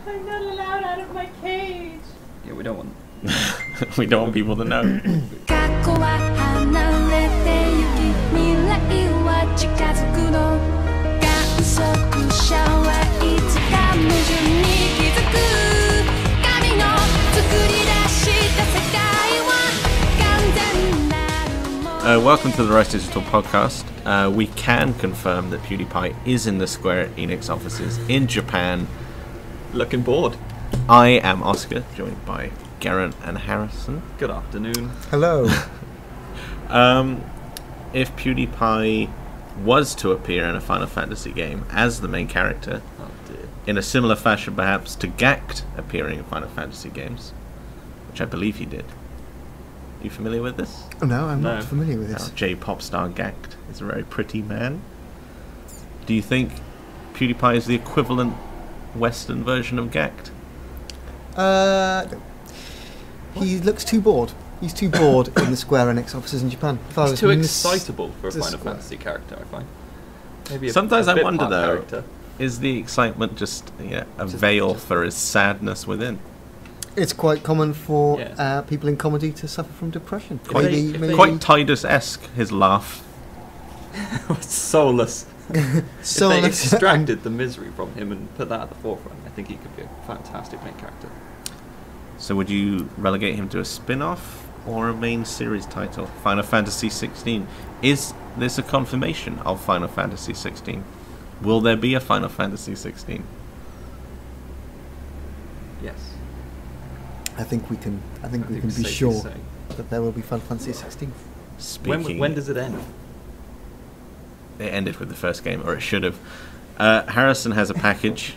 I'm not allowed out of my cage. Yeah, we don't want. We don't want people to know. Welcome to the Rise Digital podcast. We can confirm that PewDiePie is in the Square Enix offices in Japan. Looking bored. I am Oscar, joined by Garen and Harrison. Good afternoon. Hello. If PewDiePie was to appear in a Final Fantasy game as the main character, Oh dear. in a similar fashion perhaps to Gact appearing in Final Fantasy games, which I believe he did. You familiar with this? No, I'm No. not familiar with this. J-pop star Gact is a very pretty man. Do you think PewDiePie is the equivalent Western version of Gact? No. He looks too bored. He's too bored in the Square Enix offices in Japan. He's too excitable for a Final Fantasy character, I find. Maybe Sometimes I bit wonder part though, character. is the excitement just a veil for his sadness within? It's quite common for Yeah. people in comedy to suffer from depression. If they- Quite Titus-esque, his laugh. Soulless. So If they extracted the misery from him and put that at the forefront, I think he could be a fantastic main character. So would you relegate him to a spin-off or a main series title? Final Fantasy 16. Is this a confirmation of Final Fantasy 16? Will there be a Final Fantasy 16? Yes. I think we can be it's safe to sure say. that there will be Final Fantasy 16. Speaking, When does it end? it ended with the first game, or it should have. Harrison has a package.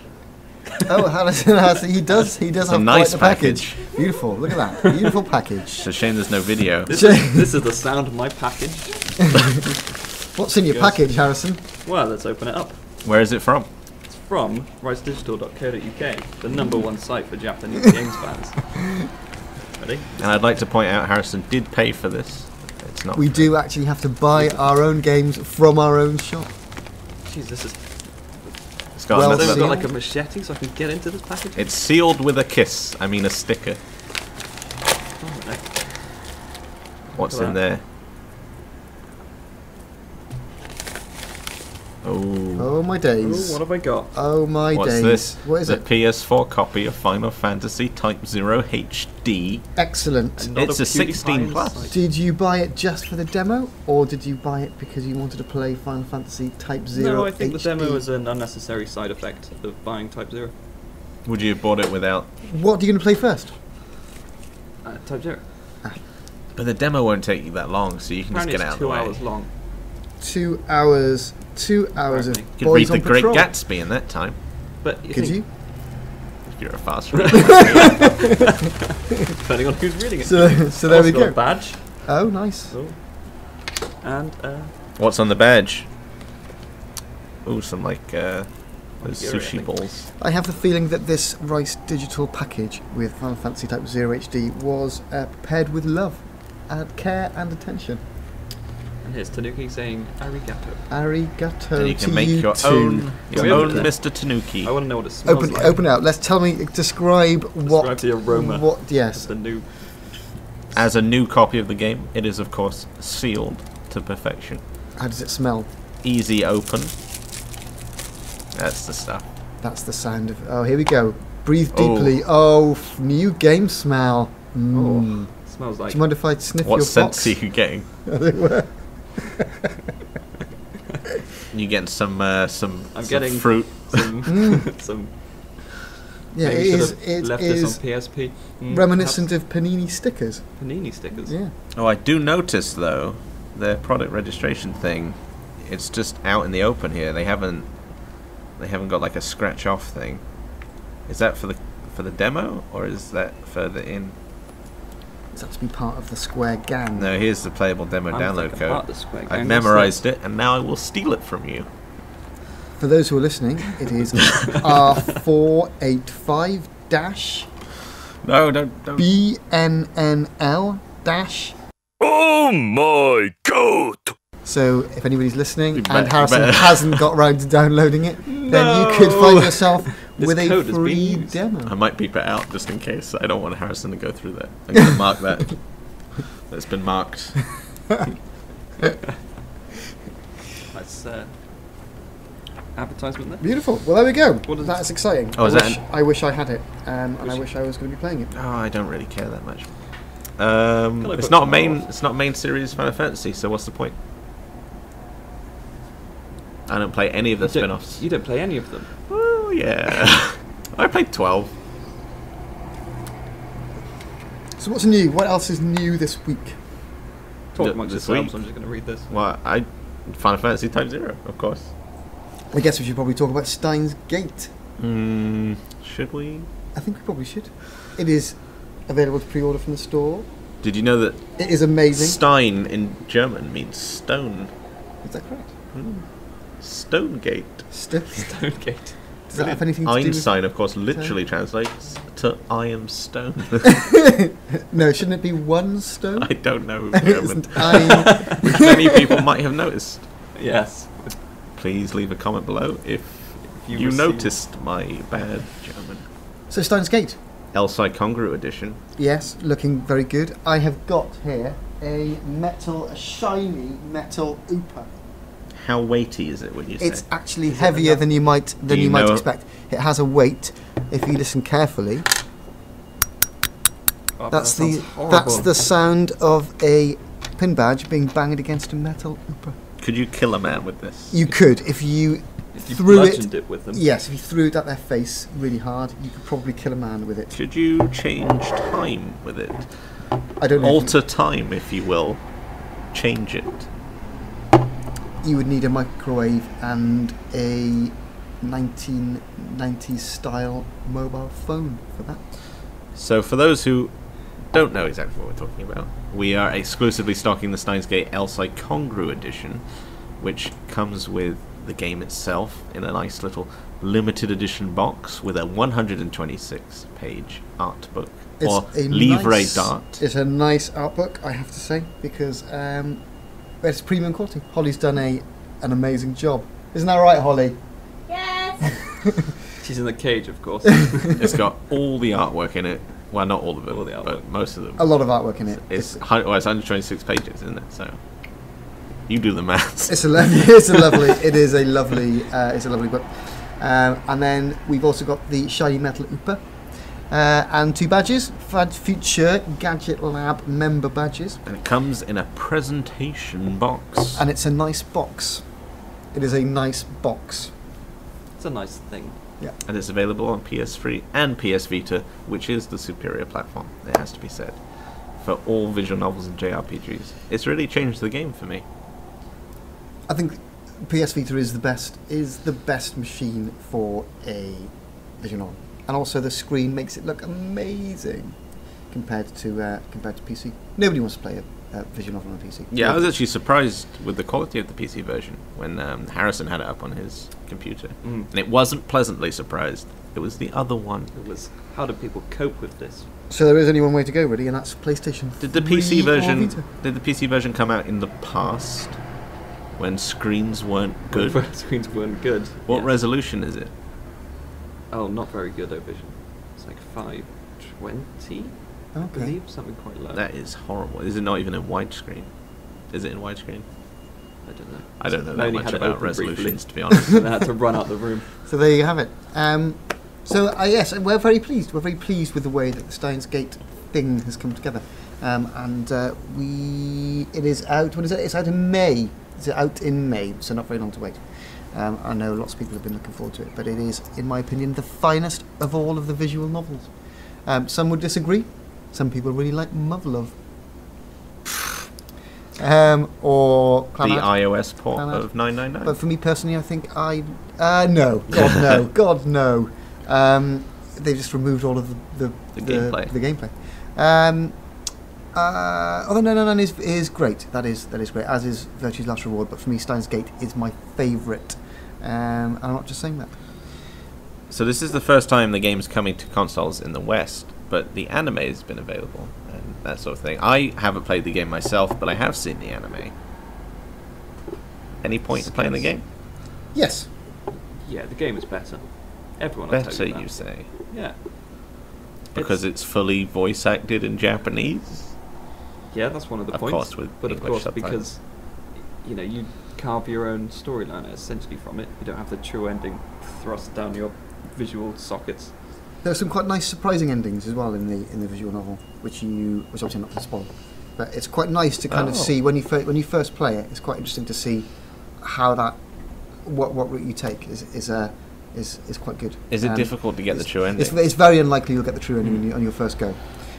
Oh, Harrison has. He does It's have a nice quite the package. Beautiful. Look at that. Beautiful package. It's a shame there's no video. This is the sound of my package. What's in your Yes. package, Harrison? Well, let's open it up. Where is it from? It's from risedigital.co.uk, the #1 site for Japanese games fans. Ready? And I'd like to point out Harrison did pay for this. It's not. We do actually have to buy our own games from our own shop. Jeez, this is. It's got Well a I've little- sealed. got like a machete so I can get into this package. It's sealed with a kiss. I mean a sticker. Oh, no. What's Look at in there? Oh. Oh my days. Ooh, what have I got? Oh my What's days. this? What is the it? PS4 copy of Final Fantasy Type-0 HD. Excellent. Not It's a a 16 PewDiePie plus. site. Did you buy it just for the demo, or did you buy it because you wanted to play Final Fantasy Type-0 No, I think HD? the demo is an unnecessary side effect of buying Type-0. Would you have bought it without? What are you going to play first? Type-0. But the demo won't take you that long, so you can Apparently just get out it's of the 2 way. hours long. 2 hours. 2 hours of Apparently. You could boys read The on Great patrol. Gatsby in that time, But Could you? if you're a fast reader. Depending on who's reading it. So there we Also got a go. badge. Oh, nice. Oh. And What's on the badge? Ooh, some like those Gear, I sushi think. balls. I have the feeling that this Rice Digital package with Final Fantasy Type-0 HD was prepared with love, and care and attention. and here's Tanuki saying arigato. Arigato And you to can make you your too. own, Can we your open own it? Mr. Tanuki. I want to know what it smells Open, like. open it out. Let's describe what. Describe the aroma. What? Yes. The new. As a new copy of the game, it is of course sealed to perfection. How does it smell? Easy open. That's the stuff. That's the sound of. Oh, here we go. Breathe deeply. Oh, new game smell. Mm. Oh, it smells like. Do you mind if I sniff What your sense box? are you getting? As it were. You getting some I'm getting fruit. some. Mm. some. Yeah, maybe it should is. have It left is this on PSP. reminiscent of Panini stickers. Panini stickers. Yeah. Oh, I do notice though, their product registration thing, it's just out in the open here. They haven't got like a scratch off thing. Is that for the demo, or is that further in? Is that to be part of the Square gang? No, here's the playable demo I'm download thinking part of code. the Square I've gang. memorized it, and now I will steal it from you. For those who are listening, it is R485 dash No, don't. BNNL dash Oh my god! So if anybody's listening You and bet- Harrison better. hasn't got round to downloading it, then No. you could find yourself This with a code has been free used. demo. I might beep it out just in case. I don't want Harrison to go through that. I'm going to mark that. That's been marked. Nice advertisement there. Beautiful. Well, there we go. What is- That's exciting. Oh, is that I wish I had it, and I wish I was going to be playing it. Oh, I don't really care that much. I It's put not a some main. off? It's not main series Final Fantasy. So what's the point? I don't play any of the spin-offs. You don't play any of them. Oh yeah, I played 12. So what's new? What else is new this week? Talk Th- amongst this yourselves. week? I'm just going to read this. Well, Final Fantasy Type-0, of course. I guess we should probably talk about Steins Gate. Should we? I think we probably should. It is available to pre-order from the store. Did you know that It is amazing. Stein in German means stone? Is that correct? Stonegate. Stonegate. Does that have anything to Einstein, of course, literally translates to "I am stone." do with... No, shouldn't it be one stone? I don't know It German, isn't I... which many people might have noticed. Yes. Please leave a comment below if you received- noticed my bad German. So Steins Gate. Psy Kongroo Edition. Yes, looking very good. I have got here a shiny metal Ooper. How weighty is it? Would you say? It's actually heavier than you might you know- expect. It has a weight. If you listen carefully, Oh, that's that the sounds horrible. that's the sound of a pin badge being banged against a metal Ooper. Could you kill a man with this? You could if you If you threw it. bludgeoned it with them. Yes, if you threw it at their face really hard, you could probably kill a man with it. Could you change time with it? I don't know. if Alter time, if you will. Change it. you would need a microwave and a 1990s style mobile phone for that. So for those who don't know exactly what we're talking about, we are exclusively stocking the Steins Gate Psy Kongroo Edition, which comes with the game itself in a nice little limited edition box with a 126-page art book, or livre d'art. It's a nice art book, I have to say, because it's premium quality. Holly's done an amazing job. Isn't that right, Holly? Yes. She's in the cage, of course. It's got all the artwork in it. Well, not all of it, All the artwork. but most of them. A lot of artwork in it. It's 126 pages, isn't it? So you do the maths. It's a lovely book. And then we've also got the shiny metal Ooper and 2 badges, Future Gadget Lab member badges, And it comes in a presentation box. and it's a nice box. It is a nice box. It's a nice thing. And it's available on PS3 and PS Vita, which is the superior platform, it has to be said, for all visual novels and JRPGs. It's really changed the game for me. I think PS Vita is the best machine for a visual novel, and also the screen makes it look amazing compared to PC. Nobody wants to play a visual novel on a PC. Yeah, I was actually surprised with the quality of the PC version when Harrison had it up on his computer. And it wasn't pleasantly surprised. It was the other one. It was, how do people cope with this? So there is only one way to go, really, and that's PlayStation. Did the 3 PC or version? Vita. Did the PC version come out in the past when screens weren't good? When screens weren't good. What Yeah. resolution is it? Oh, not very good, Vision. It's like 520, I Okay. believe, something quite low. That is horrible. Is it not even in widescreen? Is it in widescreen? I don't know. I don't know I that only much had it about open resolutions, briefly. to be honest. And I had to run out the room. So there you have it. Yes, we're very pleased. We're very pleased with the way that the Steins Gate thing has come together. It is out. When is it? It's out in May. It's out in May, so not very long to wait. I know lots of people have been looking forward to it, but it is, in my opinion, the finest of all of the visual novels. Some would disagree. Some people really like Muv-Love. Or The Clan Out. iOS port Clan Out. of 999. But for me personally, I think no, God no, God no. They've just removed all of the gameplay. The gameplay. Although 999 is great. That is great. As is Virtue's Last Reward. But for me, Steins Gate is my favourite. And I'm not just saying that. So this is the first time the game's coming to consoles in the West, but the anime has been available and that sort of thing. I haven't played the game myself, but I have seen the anime. any point in playing the game? Yes. Yeah, the game is better. Everyone will tell Better, you that. you say? Yeah. Because it's fully voice acted in Japanese? Yeah, that's one of the Of points. course, with but of English course, subtitles. because you carve your own storyline essentially from it. You don't have the true ending thrust down your visual sockets. There are some quite nice, surprising endings as well in the visual novel, which obviously I'm not going to spoil. But it's quite nice to kind of see when you first play it. It's quite interesting to see how what route you take is quite good. Is it difficult to get the true ending? It's very unlikely you'll get the true ending on your first go.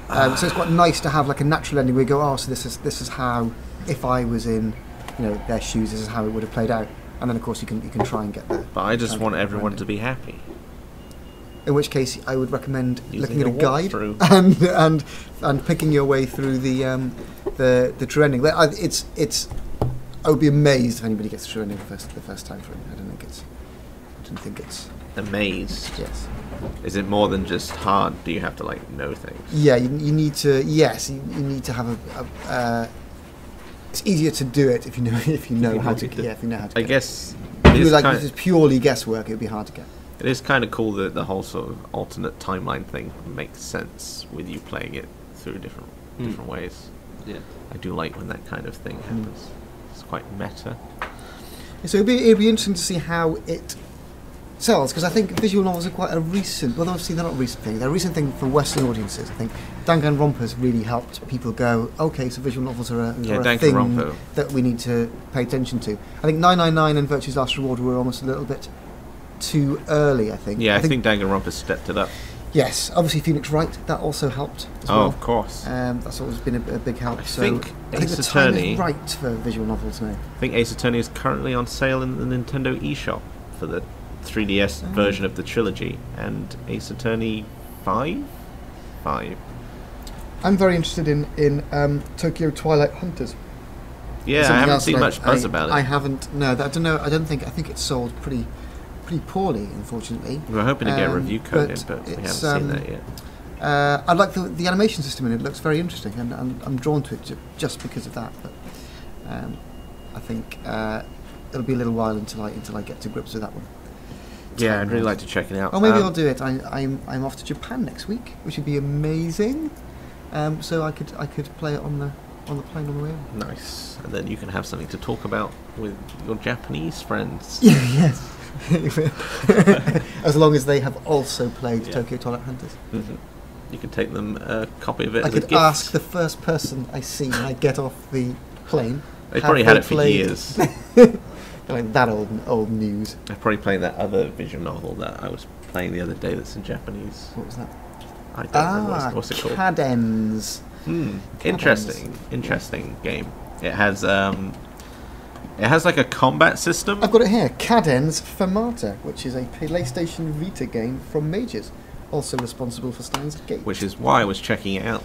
So it's quite nice to have like a natural ending where you go, oh, so this is how, if I was in their shoes, this is how it would have played out. And then of course you can try and get there. But I just want everyone to be happy. In which case, I would recommend Using looking at a guide walkthrough. and picking your way through the true ending. I would be amazed if anybody gets the true ending the first time through. I don't think it's Amazed. yes. Is it more than just hard? Do you have to know things? Yeah, you need to. Yes, you need to have it's easier to do it if you know how to. Yeah, if you know how to. I guess If you this is purely guesswork, it would be hard to get. it is kind of cool that the whole sort of alternate timeline thing makes sense with you playing it through different ways. Yeah. I do like when that kind of thing happens. It's quite meta. So it'd be interesting to see how it sells, because I think visual novels are quite a recent. Well, obviously they're not a recent thing. They're a recent thing for Western audiences. I think Danganronpa's really helped people go, okay, so visual novels are a thing that we need to pay attention to. I think 999 and Virtue's Last Reward were almost a little bit too early. I think. Yeah, I think Danganronpa stepped it up. Yes, obviously Phoenix Wright, that also helped as well. Oh, of course. That's always been a big help. I think Ace the Attorney time is right for visual novels now. I think Ace Attorney is currently on sale in the Nintendo eShop for the 3DS version of the trilogy, and Ace Attorney 5? I'm very interested in Tokyo Twilight Hunters. Yeah, I haven't seen much buzz about it. I haven't. No, I don't know. I think it's sold pretty poorly, unfortunately. We were hoping to get a review code in, but we haven't seen that yet. I like the animation system in it. It looks very interesting, and I'm drawn to it just because of that. But I think it'll be a little while until I get to grips with that one. Yeah, I'd really like to check it out. Or maybe I'll do it. I'm off to Japan next week, which would be amazing. So I could play it on the plane on the way home. Nice, and then you can have something to talk about with your Japanese friends. Yes. As long as they have also played Tokyo Twilight Hunters. Mm-hmm. You can take them a copy of it I as a could gift. ask the first person I see when I get off the plane. They probably had it for years. Like that old news. I probably played that other visual novel that I was playing the other day that's in Japanese. What was that? I don't know what's it called. Cadens. Interesting game. It has like a combat system. I've got it here. Cadens Fermata, which is a PlayStation Vita game from Mages, also responsible for Steins Gate. Which is why I was checking it out.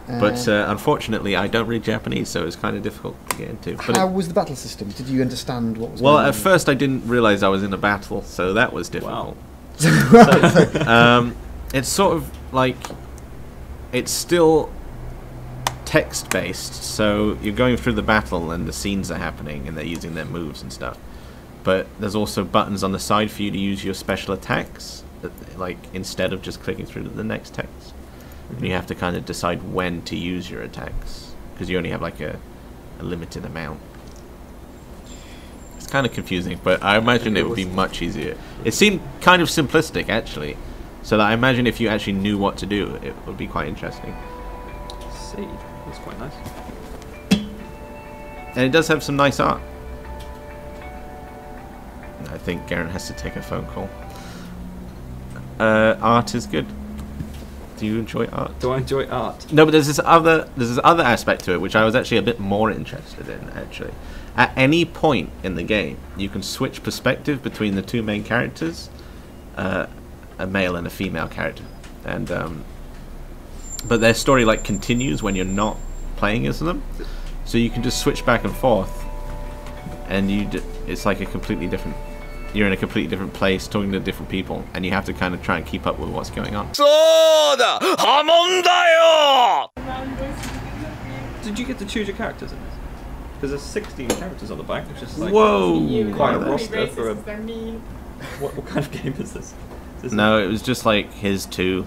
But unfortunately, I don't read Japanese, so it's kind of difficult to get into. But how was the battle system? Did you understand what was going on? Well, at first I didn't realise I was in a battle, so that was difficult. Wow. It's sort of like... It's still text-based, so you're going through the battle and the scenes are happening and they're using their moves and stuff. But there's also buttons on the side for you to use your special attacks, like instead of just clicking through to the next text. And you have to kind of decide when to use your attacks, because you only have like a limited amount. It's kind of confusing, but I imagine it would be much easier. It seemed kind of simplistic, actually, so that I imagine if you actually knew what to do, it would be quite interesting. See, that's quite nice. And it does have some nice art. I think Garen has to take a phone call. Art is good. Do you enjoy art? Do I enjoy art? No, but there's this other aspect to it which I was actually a bit more interested in. Actually, at any point in the game, you can switch perspective between the two main characters, a male and a female character, and but their story continues when you're not playing as them, so you can just switch back and forth, and it's like a completely different. You're in a completely different place, talking to different people, and you have to kind of try and keep up with what's going on. Did you get to choose your characters in this? Because there's 16 characters on the back, which is like Whoa! quite a They're roster for a. racist, they're mean. What kind of game is this? No, it was just like his two.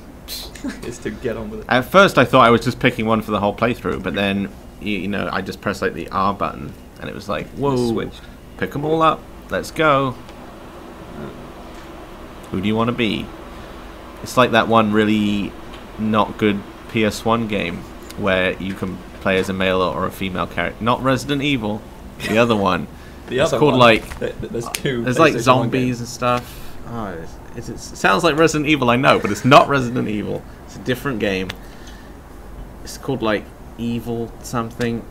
Is to get on with it. At first, I thought I was just picking one for the whole playthrough, but then you know I just pressed like the R button, and it was like, whoa! Switched. Pick them all up. Let's go. Who do you want to be? It's like that one really not good PS1 game where you can play as a male or a female character. Not Resident Evil, the other one. It's called like there's two. There's like zombies and stuff. Oh, it sounds like Resident Evil, I know, but it's not Resident Evil. It's a different game. It's called like Evil something.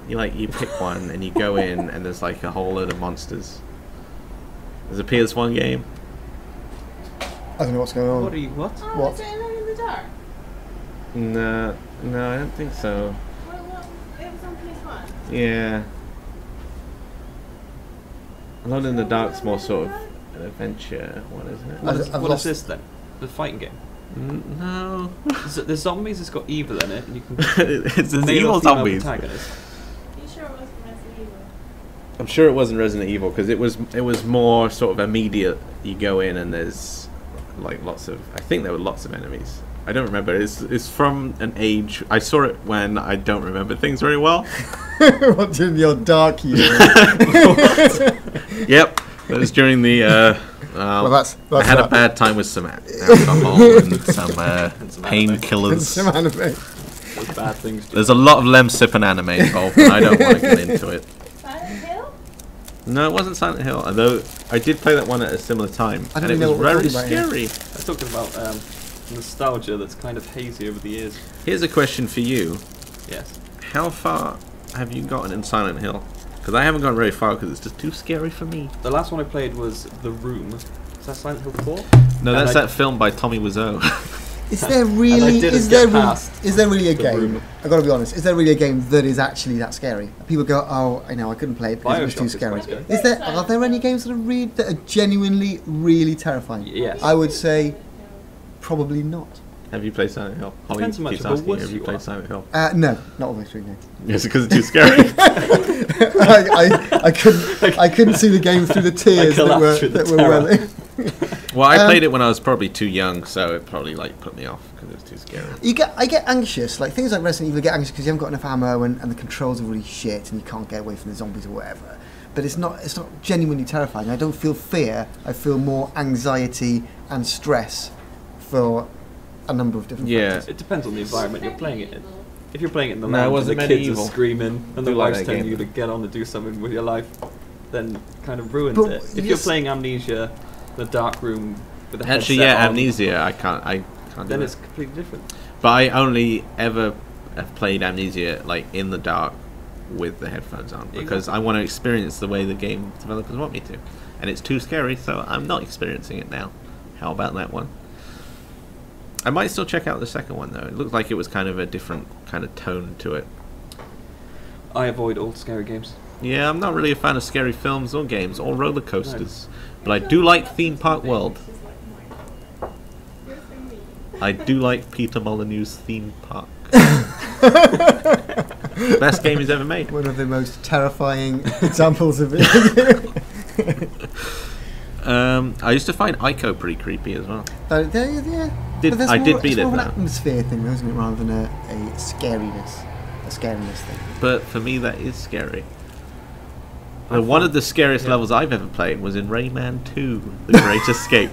You pick one and you go in and there's like a whole load of monsters. There's a PS1 game. I don't know what's going on. What are you? What? Oh, What? is it Alone in the Dark? No, I don't think so. What? It was on PS1. Yeah. Alone in the Dark's more sort of an adventure one, isn't it? What is this then? The fighting game. No. The zombies has got evil in it, and you can. It's male or evil female zombies. protagonist. Are you sure it wasn't Resident Evil? I'm sure it wasn't Resident Evil because it was more sort of immediate. You go in and there's like lots of. I think there were lots of enemies. I don't remember. It's from an age. I saw it when I don't remember things very well. What's in your dark years? Yep, that was during the. Well, that's I had a bad time with some alcohol and some painkillers. Some anime. Those bad things. There's a lot of Lemsip and anime involved, and I don't want to get into it. Silent Hill? No, it wasn't Silent Hill, although I did play that one at a similar time, I don't and it know was what we're very talking about here. scary. I'm talking about nostalgia that's kind of hazy over the years. Here's a question for you. Yes. How far have you gotten in Silent Hill? Because I haven't gone very far because it's just too scary for me. The last one I played was The Room. Is that Silent Hill 4? No, And that's I- that film by Tommy Wiseau. Is there And I really? didn't Is there? get past Is there really a The game? Room. I got to be honest. Is there really a game that is actually that scary? People go, "Oh, I know, I couldn't play it because it was Bioshock too is scary." quite scary. Is there? Are there any games that are genuinely really terrifying? Yes. I would say probably not. Have you played Silent Hill? Holly Depends how much keeps of a asking, wuss have you you played are. Silent Hill? No, not all the way through. No. Yes, because it's too scary. I couldn't see the game through the tears that collapsed with the were terror. welling. Well, I played it when I was probably too young, so it probably like put me off because it was too scary. I get anxious, like things like Resident Evil. I get anxious because you haven't got enough ammo and the controls are really shit and you can't get away from the zombies or whatever. But it's not genuinely terrifying. I don't feel fear. I feel more anxiety and stress for a number of different Yeah. factors. It depends on the environment you're playing it in. If you're playing it in the No, it lounge and wasn't the kids medieval. are screaming and the Do like wife's that telling game. you to get on to do something with your life, then kind of ruins But it. If you're yes- playing Amnesia, the dark room with the Actually, headset yeah, on, Amnesia, I can't do then it. it's completely different. But I only ever have played Amnesia like in the dark with the headphones on because I want to experience the way the game developers want me to, and it's too scary, so I'm not experiencing it now. How about that one? I might still check out the second one though. It looked like it was kind of a different kind of tone to it. I avoid all scary games. Yeah, I'm not really a fan of scary films or games or roller coasters, but I do like Theme Park World. I do like Peter Molyneux's Theme Park. Best game he's ever made. One of the most terrifying examples of it. I used to find Ico pretty creepy as well. Yeah. Did- But there's I did more- beat it's it, more of an though. atmosphere thing, though, isn't it, rather than a scariness thing. But for me, that is scary. One of the scariest levels I've ever played was in Rayman 2, The Great Escape,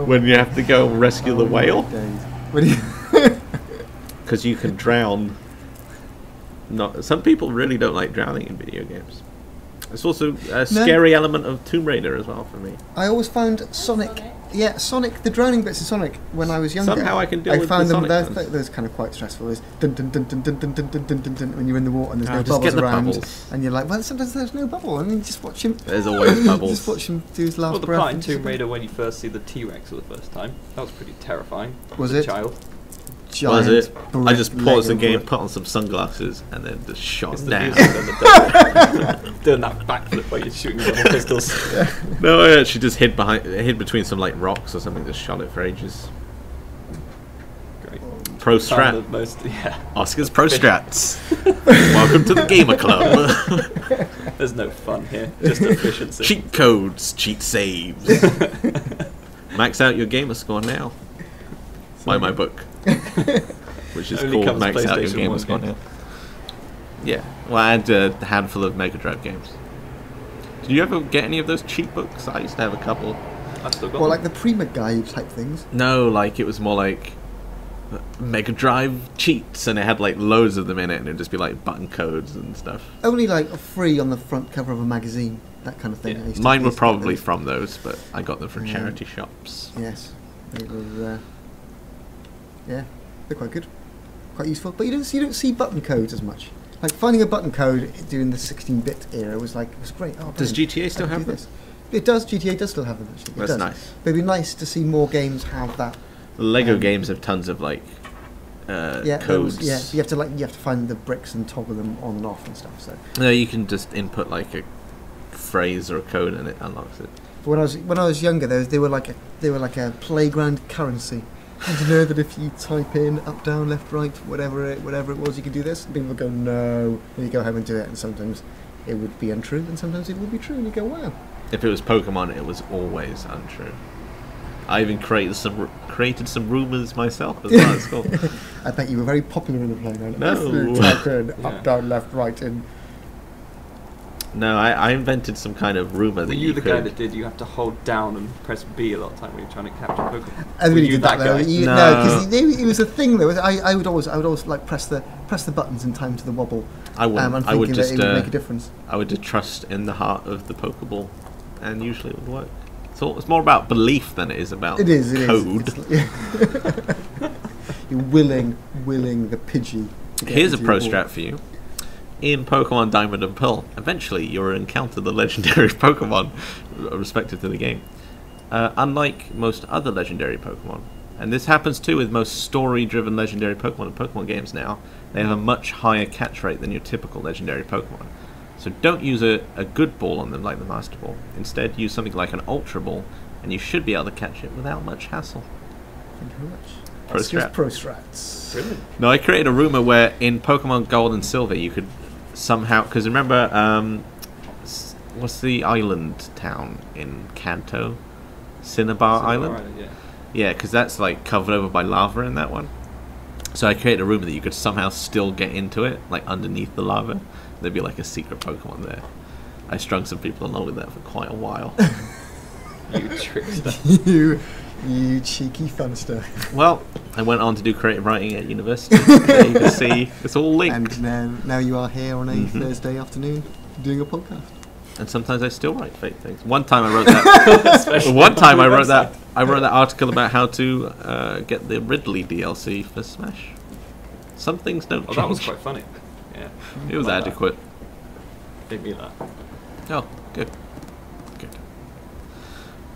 when you have to go rescue the whale, When you because you can drown. Some people really don't like drowning in video games. It's also a scary element of Tomb Raider as well for me. I always found Sonic, the drowning bits in Sonic when I was younger. Somehow I can deal with found the them. Sonic Those ones. kind of quite stressful. There's dun dun dun dun dun dun dun dun dun dun dun when you're in the water and there's no Just bubbles get the around, bubbles. and you're like, well, sometimes there's no bubble. I mean, just watch him. There's always bubbles. Just watch him do his last Well, the breath. part in and Tomb just- Raider when you first see the T-Rex for the first time, that was pretty terrifying. Was as a it? child? Giant Was it? I just paused the Lego game, brick. put on some sunglasses, and then just shot It's the down. music and the doing that backflip while you're shooting double pistols. No, I actually just hid between some like rocks or something. Just shot it for ages. great. Pro Found Strat. the most, yeah. Oscar's Pro Strats. Welcome to the Gamer Club. There's no fun here, just efficiency. Cheat codes, cheat saves. Max out your gamer score now. Buy my book, which is Only called covers Max Out Your PlayStation Gamer 1 Score games. now. Yeah, well, I had a handful of Mega Drive games. Did you ever get any of those cheat books? I used to have a couple. I've still got Well, them. like the Prima Guide type things. No, like it was more like Mega Drive cheats, and it had like loads of them in it, and it'd just be like button codes and stuff. Only like free on the front cover of a magazine, that kind of thing. Yeah. I used to- Mine I were used to get probably those. from those, but I got them from Yeah. charity shops. Yes, they were. Yeah, they're quite good, quite useful. But you don't see button codes as much. Like finding a button code during the 16-bit era was great. Oh, Does brilliant. GTA still I can have do this? It does. GTA does still have them. Actually, it That's does. nice. But it'd be nice to see more games have that. Lego games have tons of like codes. Yeah, you have to find the bricks and toggle them on and off and stuff. So No, you can just input like a phrase or a code, and it unlocks it. but when I was younger, they were like a playground currency. And to know that if you type in up, down, left, right, whatever it was, you can do this. And people would go no, and you go home and do it. And sometimes it would be untrue, and sometimes it would be true. And you go wow. If it was Pokemon, it was always untrue. I even created some rumors myself as well. It's cool. I bet you were very popular in the playground. No. If you type in Yeah. up, down, left, right, and No, I invented some kind of rumor Were that you the could. guy that did? You have to hold down and press B a lot of time when you're trying to capture Pokemon. everybody Were you did that though. guy? No. because it was a thing though. I would always like press the buttons in time to the wobble. I wouldn't. And I would thinking just. that it would make a difference. I would just trust in the heart of the Pokeball, and usually it would work. It's more about belief than it is about It is. code. You're willing the Pidgey. To get Here's a into pro your strat for you. In Pokemon Diamond and Pearl, eventually you'll encounter the legendary Pokemon respective to the game. Unlike most other legendary Pokemon, and this happens too with most story-driven legendary Pokemon in Pokemon games now, they have a much higher catch rate than your typical legendary Pokemon. So don't use a good ball on them like the Master Ball. Instead, use something like an Ultra Ball, and you should be able to catch it without much hassle. Thank you very much. Pro Oscar's strat. Pro strats. Brilliant. No, I created a rumor where in Pokemon Gold and Silver you could somehow, because remember, what's the island town in Kanto? Cinnabar Island? Yeah. Yeah, because that's like covered over by lava in that one. So I created a rumor that you could somehow still get into it, like underneath the lava. There'd be like a secret Pokemon there. I strung some people along with that for quite a while. You trickster. you cheeky funster. Well, I went on to do creative writing at university. There you can see it's all linked. And now you are here on a Mhm. Thursday afternoon doing a podcast. And sometimes I still write fake things. One time I wrote that. One time I wrote that. I wrote that article about how to get the Ridley DLC for Smash. Some things don't Oh, change. that was quite funny. Yeah. It was Like that. adequate. Give me that. Oh, good. Good.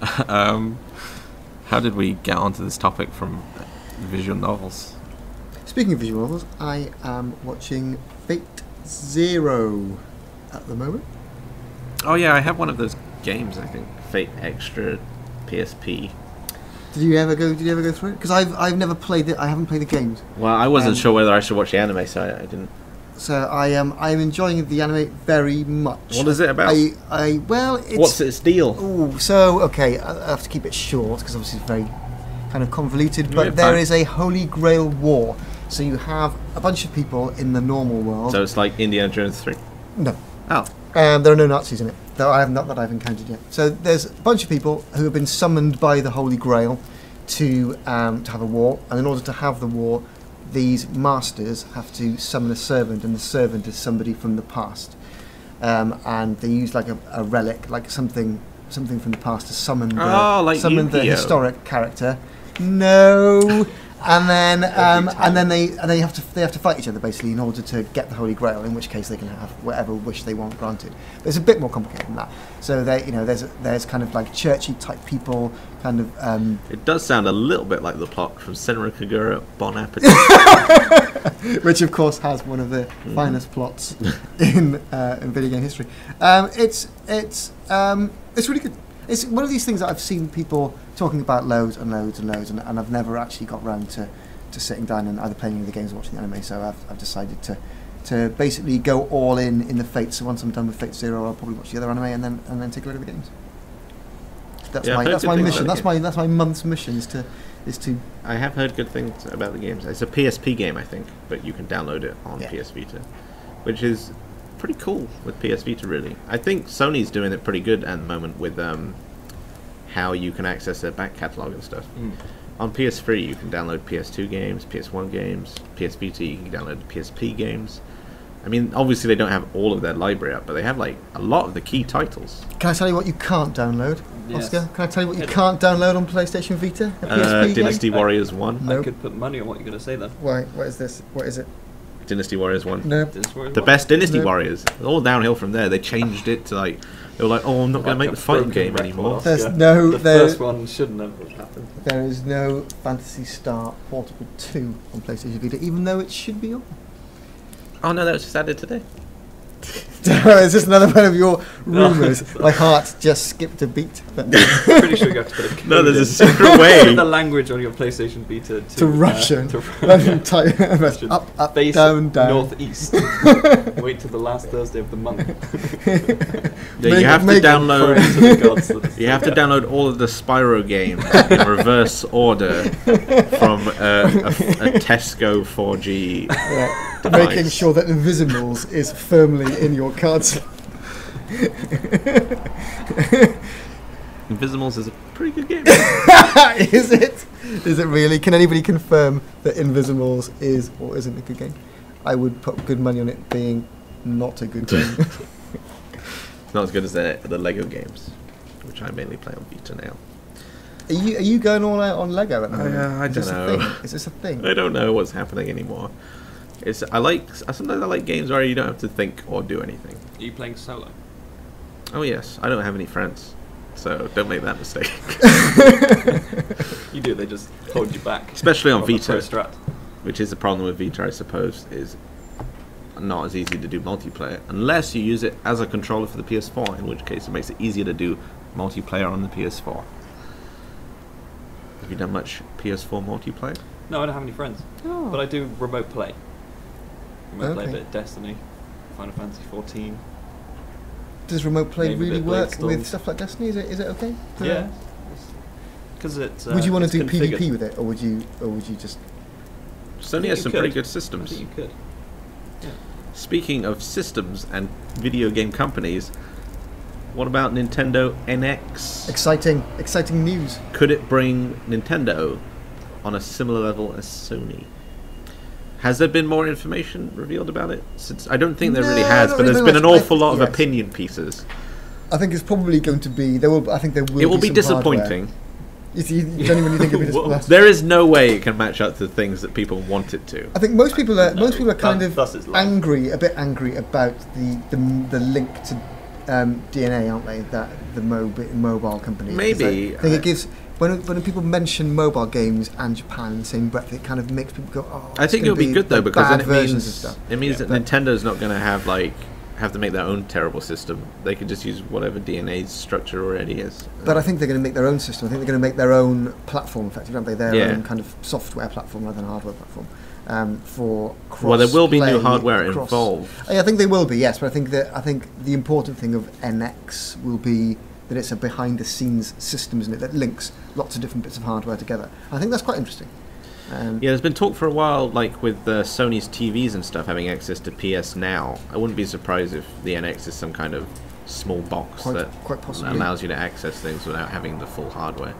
How did we get onto this topic from visual novels? Speaking of visual novels, I am watching Fate Zero at the moment. Oh yeah, I have one of those games. I think Fate Extra PSP. Did you ever go through it? Because I've never played it. I haven't played the games. Well, I wasn't Um, sure whether I should watch the anime, so I didn't. So I'm enjoying the anime very much. What is it about? Well, it's What's its deal? Ooh, so okay, I have to keep it short because obviously it's very kind of convoluted. But Yeah, there fine. is a Holy Grail war. So you have a bunch of people in the normal world. So it's like Indiana Jones 3. No, Oh, there are no Nazis in it. Though I have not that I've encountered yet. So there's a bunch of people who have been summoned by the Holy Grail to have a war, and in order to have the war, these masters have to summon a servant, and the servant is somebody from the past. And they use like a relic, like something from the past to summon like summon the Yu-Gi-Oh. historic character. No. And then they have to fight each other basically in order to get the Holy Grail. In which case they can have whatever wish they want granted. But it's a bit more complicated than that. So there's kind of like churchy type people, kind of. it does sound a little bit like the plot from Senran Kagura Bon Appetit. Which of course has one of the finest plots in video game history. It's really good. It's one of these things that I've seen people talking about loads and I've never actually got round to sitting down and either playing the games or watching the anime. So I've decided to basically go all in the Fate. So once I'm done with Fate Zero, I'll probably watch the other anime and then take a look at the games. That's my mission. That's my month's mission is to. I have heard good things about the games. It's a PSP game, I think, but you can download it on PS Vita, which is pretty cool with PS Vita, really. I think Sony's doing it pretty good at the moment with how you can access their back catalogue and stuff. On PS3, you can download PS2 games, PS1 games, PS Vita, you can download PSP games. I mean, obviously they don't have all of their library up, but they have like a lot of the key titles. Can I tell you what you can't download, Yes. Oscar? Can I tell you what you can't download on PlayStation Vita? A PSP Dynasty game? Warriors 1. Nope. I could put money on what you're going to say then. Why? What is this? What is it? Dynasty Warriors 1. No. The best Dynasty Warriors. All downhill from there. They changed it to like, they were like, oh, I'm not going to make the fighting game anymore. There's The first one shouldn't have happened. There is no Phantasy Star Portable 2 on PlayStation Vita, even though it should be on. Oh no, that was just added today. Is this another one of your rumours? My heart just skipped a beat. I'm pretty sure you have to put a code No, there's a in. secret way. The language on your PlayStation Vita To Russian. to Russian type. Russian. Up, Face down, down. northeast. Wait till the last Thursday of the month. Yeah, you have to download. Pray to the gods that it's You have to there. download all of the Spyro games in reverse order from a Tesco 4G. Yeah. device. Making sure that Invisimals is firmly in your cards. Invisimals is a pretty good game. Is it? Is it really? Can anybody confirm that Invisimals is or isn't a good game? I would put good money on it being not a good game. Not as good as the Lego games, which I mainly play on Vita now. Are you going all out on Lego at the moment? I Is don't this a know. thing? Is this a thing? I don't know what's happening anymore. Sometimes I like games where you don't have to think or do anything. Are you playing solo? Oh yes, I don't have any friends, so don't make that mistake. You do, they just hold you back. Especially on the Vita. Pro Strat. Which is the problem with Vita, I suppose, is not as easy to do multiplayer unless you use it as a controller for the PS4, in which case it makes it easier to do multiplayer on the PS4. Have you done much PS4 multiplayer? No, I don't have any friends. Oh. But I do remote play. Remote play a Okay. bit of Destiny, Final Fantasy 14. Does remote play Maybe a really bit work Blade with Storms. stuff like Destiny? Is it okay? Yeah. Because it's. Would you want to do it's configured. PvP with it, or would you just? Sony think has you some could. pretty good I systems. think you could. Yeah. Speaking of systems and video game companies, what about Nintendo NX? Exciting news. Could it bring Nintendo on a similar level as Sony? Has there been more information revealed about it? Since I don't think there really No, has, not but there's really been an much. awful lot of Yes. opinion pieces. I think it's probably going to be. I think there will. It will be some disappointing. hardware. You don't even think it'll be disappointing. There is no way it can match up to the things that people want it to. I think most people are kind Thus of is life. a bit angry about the link to DNA, aren't they? That the mobile company. Maybe. I think it gives when people mention mobile games and Japan in the same breath, it kind of makes people go, oh. I think it'll be good though, because then bad it versions means of stuff. that But- Nintendo's not going to have to make their own terrible system. They can just use whatever DNA's structure already is. But I think they're going to make their own system. I think they're going to make their own platform, effectively, aren't they? Their Yeah. own kind of software platform rather than hardware platform for cross. Well, there will be new hardware involved. I think they will be, yes. But I think the important thing of NX will be that it's a behind-the-scenes system, isn't it? That links lots of different bits of hardware together. I think that's quite interesting. Yeah, there's been talk for a while, like with Sony's TVs and stuff having access to PS Now. I wouldn't be surprised if the NX is some kind of small box that Quite possibly. allows you to access things without having the full hardware.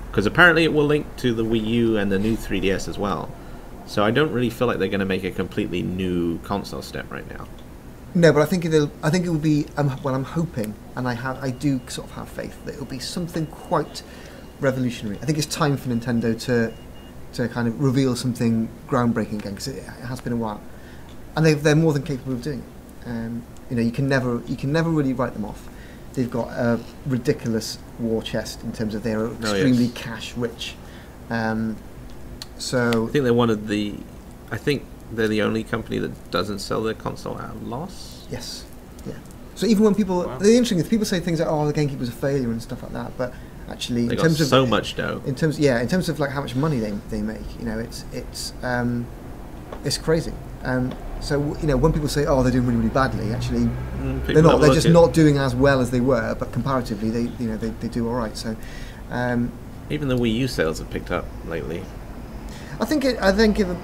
Because apparently it will link to the Wii U and the new 3DS as well. So I don't really feel like they're going to make a completely new console step right now. No, but I think it will be. Well, I'm hoping, and I do sort of have faith that it'll be something quite revolutionary. I think it's time for Nintendo to kind of reveal something groundbreaking again, because it has been a while, and they're more than capable of doing it. You can never really write them off. They've got a ridiculous war chest in terms of they're extremely cash rich. So I think they're one of the. I think they're the only company that doesn't sell their console at a loss. yes, yeah. So even when people, Wow. the interesting is people say things like, "Oh, the GameCube was a failure" and stuff like that, but Actually, They in got terms of so much dough. in terms of like how much money they make, it's crazy. So when people say, oh, they're doing really, really badly, actually they're not. They're just not doing as well as they were, but comparatively they do all right. So even the Wii U sales have picked up lately. I think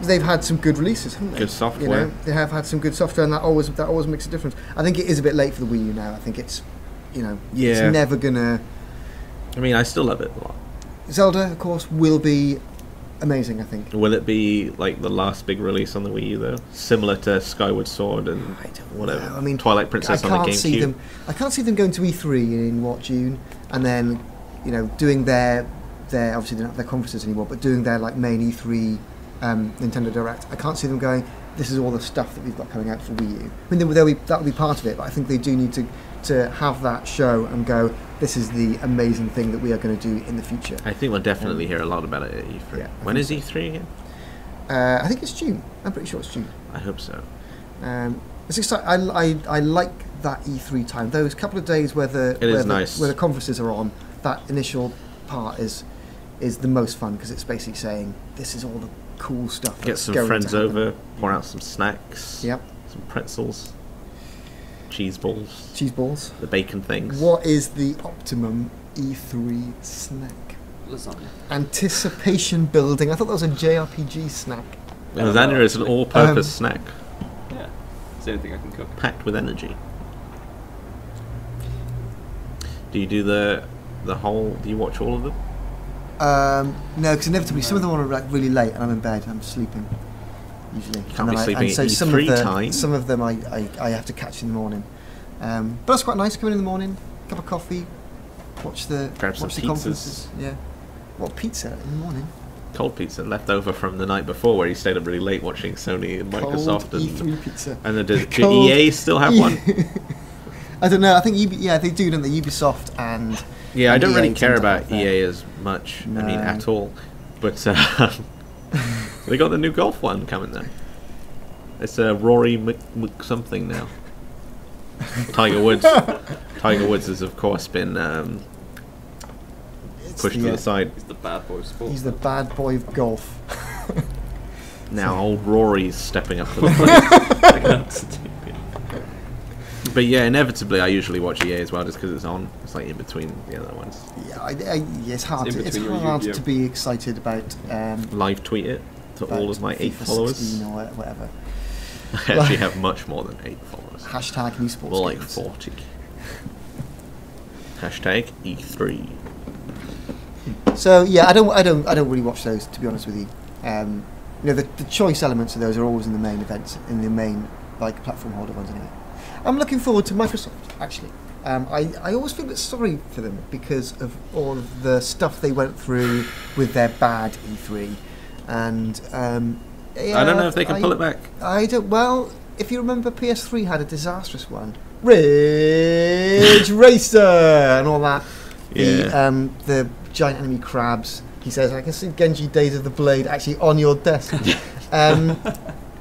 they've had some good releases, haven't they? Good software. They have had some good software, and that always makes a difference. I think it is a bit late for the Wii U now. I think it's it's never gonna. I mean, I still love it a lot. Zelda, of course, will be amazing, I think. Will it be like the last big release on the Wii U, though? Similar to Skyward Sword and whatever. I mean, Twilight Princess on the GameCube. I can't see them going to E3 in June, and then doing their obviously they don't have their conferences anymore, but doing their like main E3 Nintendo Direct. I can't see them going, this is all the stuff that we've got coming out for Wii U. I mean, that will be part of it, but I think they do need to have that show and go, this is the amazing thing that we are going to do in the future. I think we'll definitely hear a lot about it at E3. Yeah, when is E3 again? I think it's June. I'm pretty sure it's June. I hope so. It's exciting. I like that E3 time. Those couple of days where the conferences are on, that initial part is the most fun because it's basically saying this is all the cool stuff. Get some friends over, pour out some snacks. Yep. Some pretzels. Cheese balls. Cheese balls. The bacon things. What is the optimum E3 snack? Lasagna. Anticipation building. I thought that was a JRPG snack. Lasagna is an all-purpose snack. Yeah. It's the only thing I can cook. Packed with energy. Do you do the whole... Do you watch all of them? No, because inevitably some of them are like really late and I'm in bed. I'm sleeping. Usually. You can't be sleeping at E3 time. Some of them I have to catch in the morning. But that's quite nice. Come in the morning, cup of coffee, watch the conferences. Yeah. What, pizza in the morning? Cold pizza left over from the night before where you stayed up really late watching Sony and Microsoft. Cold E3 pizza. And do EA still have one? I don't know. I think they do, don't they? Ubisoft and... Yeah, I don't really EA care about EA as much. No. I mean, at all. But they got the new golf one coming then. It's a Rory Mc something now. Tiger Woods. Tiger Woods has, of course, been pushed to the side. He's the bad boy of sport. He's the bad boy of golf. Now old Rory's stepping up to the plate. But yeah, inevitably I usually watch EA as well just because it's on. It's like in between the other ones. Yeah, it's hard. It's It's hard to be excited about. Live tweet it to all of my 8 FIFA followers. 16 or whatever. I actually have much more than 8 followers. Hashtag new sports. More like games. 40. Hashtag E3. So yeah, I don't really watch those, to be honest with you. The choice elements of those are always in the main events, in the main like platform holder ones anyway. I'm looking forward to Microsoft, actually. I always feel a bit sorry for them because of all of the stuff they went through with their bad E3. And I don't know if they can pull it back. Well, if you remember, PS3 had a disastrous one. Ridge Racer and all that. Yeah. The giant enemy crabs. He says, I can see Genji Days of the Blade actually on your desk.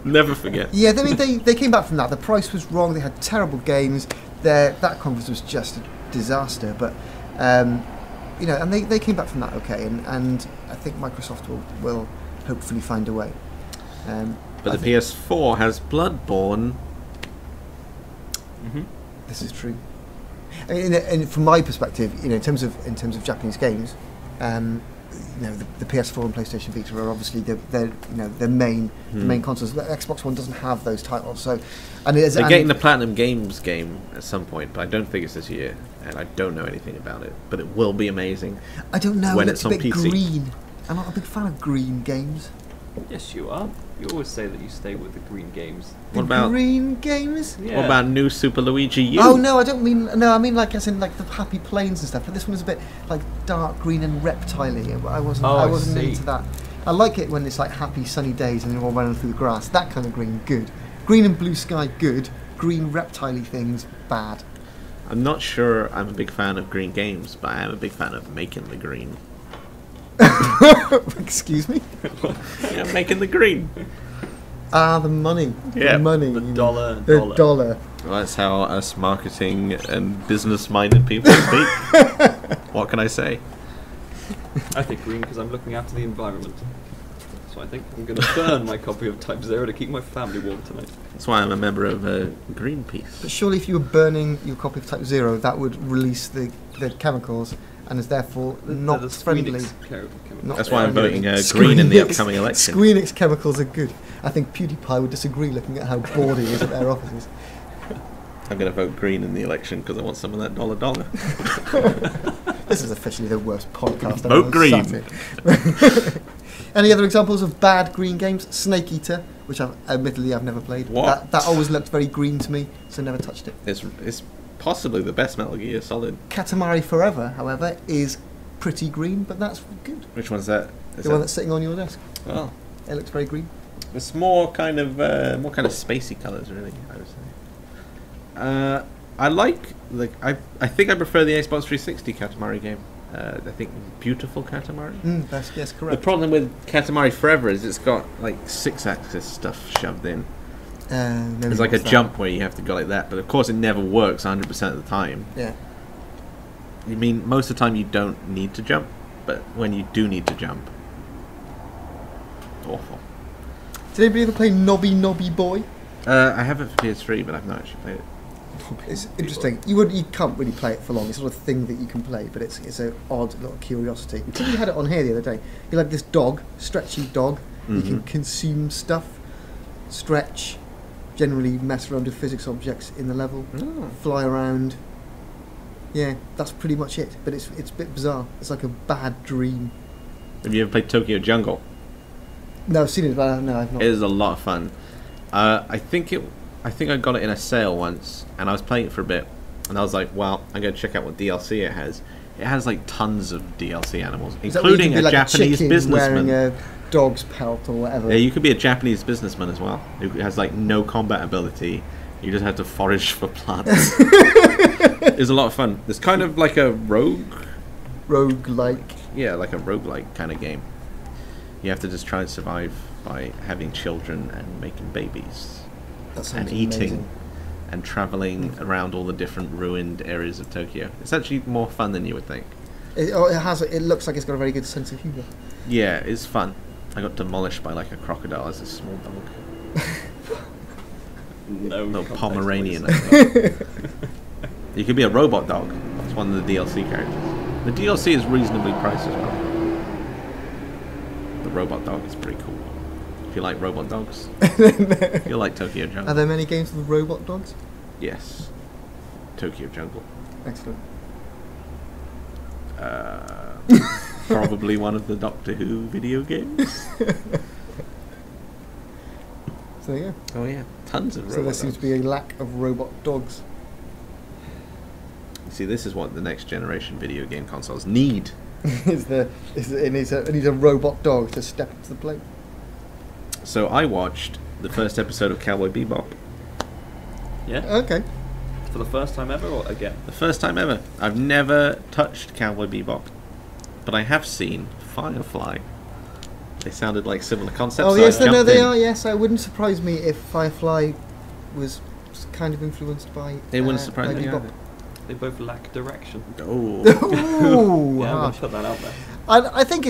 Never forget. Yeah, I mean, they came back from that. The price was wrong. They had terrible games. That conference was just a disaster. But and they came back from that okay. And I think Microsoft will hopefully find a way. But the PS4 has Bloodborne. Mm-hmm. This is true. I mean, and from my perspective, in terms of Japanese games, the PS4 and PlayStation Vita are obviously the main consoles. The Xbox One doesn't have those titles, so they're getting the Platinum Games game at some point, but I don't think it's this year, and I don't know anything about it. But it will be amazing. I don't know. When it's on a bit PC. green. I'm not a big fan of green games. Yes, you are. You always say that you stay with the green games. What about green games? Yeah. What about new Super Luigi U? Oh no, I don't mean. No, I mean like as in like the happy planes and stuff. But this one is a bit like dark green and reptile-y. I wasn't into that. I like it when it's like happy sunny days and they're all running through the grass. That kind of green, good. Green and blue sky, good. Green reptile-y things, bad. I'm not sure I'm a big fan of green games, but I am a big fan of making the green. Excuse me? Yeah, making the green. The money. Yeah. The money. The dollar. The dollar. Well, that's how us marketing and business-minded people speak. What can I say? I think green because I'm looking after the environment. So I think I'm going to burn my copy of Type-0 to keep my family warm tonight. That's why I'm a member of Greenpeace. But surely if you were burning your copy of Type-0, that would release the chemicals and is therefore not The friendly. chemicals. Not That's why I'm friendly. voting green in the Squeenix- upcoming election. Squeenix chemicals are good. I think PewDiePie would disagree looking at how bored he is at their offices. I'm going to vote green in the election because I want some of that $1. This is officially the worst podcast I've Vote ever green. sat in. Any other examples of bad green games? Snake Eater, which admittedly I've never played. What? That always looked very green to me, so never touched it. It's possibly the best Metal Gear Solid. Katamari Forever, however, is pretty green, but that's good. Which one's that? Is The one that's sitting on your desk. Oh, It looks very green. it's more kind of spacey colours, really. I would say. I like I think I prefer the Xbox 360 Katamari game. I think beautiful Katamari. Yes, The correct. problem with Katamari Forever is it's got like 6-axis stuff shoved in. There's like a jump where you have to go like that, but of course it never works 100% of the time. Yeah. I mean, most of the time you don't need to jump, but when you do need to jump, it's awful. Did anybody ever play Nobby Boy? I have it for PS3, but I've not actually played it. It's interesting. You can't really play it for long. It's not a thing that you can play, but it's an odd little curiosity. Until you had it on here the other day. You like this dog, stretchy dog. You can consume stuff, stretch, generally mess around with physics objects in the level, fly around. Yeah, that's pretty much it. But it's a bit bizarre. It's like a bad dream. Have you ever played Tokyo Jungle? No, I've seen it, but no, I've not. It is a lot of fun. I think I got it in a sale once, and I was playing it for a bit, and I was like, well, I'm going to check out what DLC it has. It has like tons of DLC animals, Is that where you including can be a like Japanese chicken businessman. wearing a dog's pelt or whatever. Yeah, you could be a Japanese businessman as well, who has like no combat ability. You just have to forage for plants. It's a lot of fun. It's kind of like a roguelike. Yeah, like a roguelike kind of game. You have to just try and survive by having children and making babies. That sounds And eating amazing. and travelling around all the different ruined areas of Tokyo. It's actually more fun than you would think. It looks like it's got a very good sense of humour. Yeah, it's fun. I got demolished by like a crocodile as a small dog. No Little context Pomeranian. for I this. think. You could be a robot dog. It's one of the DLC characters. The DLC is reasonably priced as well. The robot dog is pretty cool. If you like robot dogs, you'll like Tokyo Jungle. Are there many games with robot dogs? Yes. Tokyo Jungle. Excellent. Probably one of the Doctor Who video games. So there you go. Oh yeah, tons of So there robot seems to dogs. be a lack of robot dogs. See, this is what the next generation video game consoles need. It needs a robot dog to step up to the plate. So I watched the first episode of Cowboy Bebop. Yeah? Okay. For the first time ever or again? The first time ever. I've never touched Cowboy Bebop, but I have seen Firefly. They sounded like similar concepts. Oh so yes, I no, jumped they in. are. Yes, it wouldn't surprise me if Firefly was kind of influenced by. It wouldn't surprise by me Bebop. either. They both lack direction. Oh. Ooh, Yeah, I'm harsh. gonna put that out there. I think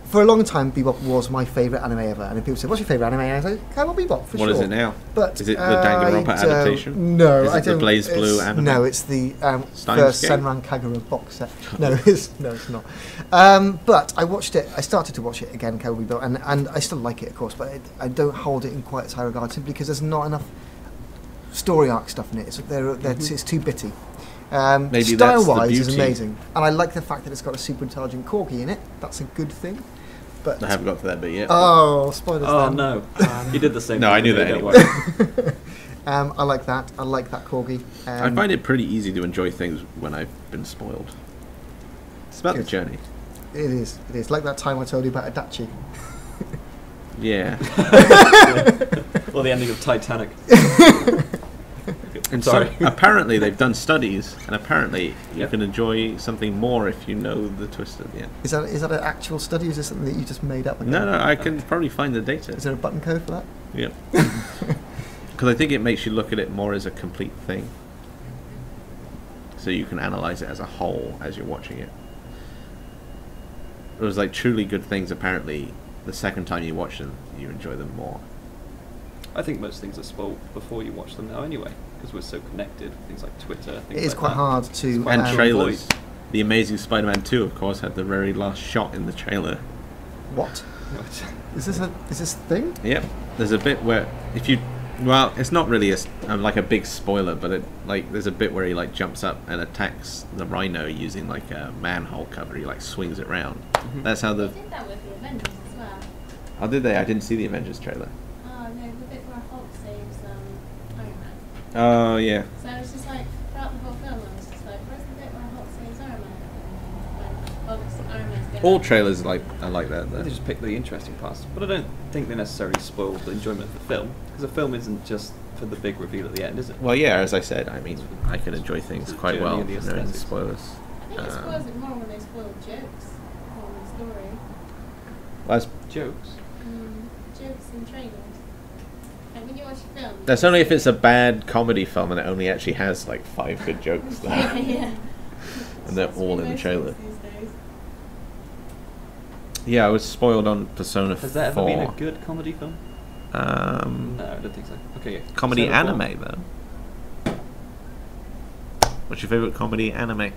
for a long time Bebop was my favourite anime ever, and if people say, "What's your favourite anime?" I say, "Cowboy Bebop for What sure." is it now? But Is it the Danganronpa I adaptation? No, Is it I the don't. Blaze it's- Blue anime? No, it's the Steins first game? Senran Kagura box set. No, it's not. But I watched it. I started to watch it again, Cowboy Bebop, and I still like it, of course. But I don't hold it in quite as high regard simply because there's not enough story arc stuff in it. It's too bitty. Maybe that's the Style-wise, it's beauty. amazing, and I like the fact that it's got a super intelligent corgi in it. That's a good thing. But I haven't got to that bit yet. oh, spoilers! Oh then. no. You did the same No, thing I knew to me, that don't anyway. worry. I like that. I like that corgi. I find it pretty easy to enjoy things when I've been spoiled. It's about Good. the journey. It is. It is like that time I told you about Adachi. Yeah. Or the ending of Titanic. And Sorry. so apparently they've done studies, and apparently you Yep. can enjoy something more if you know the twist at the end. Is that an actual study? Or is this something that you just made up? No, I can probably find the data. Is there a button code for that? Yeah. Because I think it makes you look at it more as a complete thing. So you can analyse it as a whole as you're watching it. it was like truly good things. Apparently, the second time you watch them, you enjoy them more. I think most things are spoiled before you watch them now anyway, because we're so connected. Things like Twitter. Things It is like quite that. hard to... quite And hard. trailers. The Amazing Spider-Man 2, of course, had the very last shot in the trailer. What? Is this a thing? Yep. There's a bit where if you, well, it's not really like a big spoiler, but it like there's a bit where he like jumps up and attacks the Rhino using like a manhole cover. He like swings it round. That's how the. They did that with the Avengers as well. How did they? I didn't see the Avengers trailer. Oh no, the bit where Hulk saves Iron Man. Oh yeah. So it's just like throughout the whole film, I was just like, where's the bit where Hulk saves Iron Man? When Iron Man's going All trailers are like that though. They just pick the interesting parts, but I don't think they necessarily spoil the enjoyment of the film, because a film isn't just for the big reveal at the end, is it? Well, yeah, as I said, I mean, I can enjoy things It's quite journey well. and the If there isn't aesthetics. spoilers. I think it spoils it more when they spoil jokes more than the story. Well, that's Jokes. Jokes in trailers. Like when you watch a film. That's only if it's a bad comedy film and it only actually has like 5 good jokes there. yeah. And they're It's all in the most trailer. things these days. Yeah, I was spoiled on Persona 4. Has that ever been a good comedy film? No, I don't think so. Okay, yeah. Comedy Persona 4. anime, though. What's your favourite comedy anime?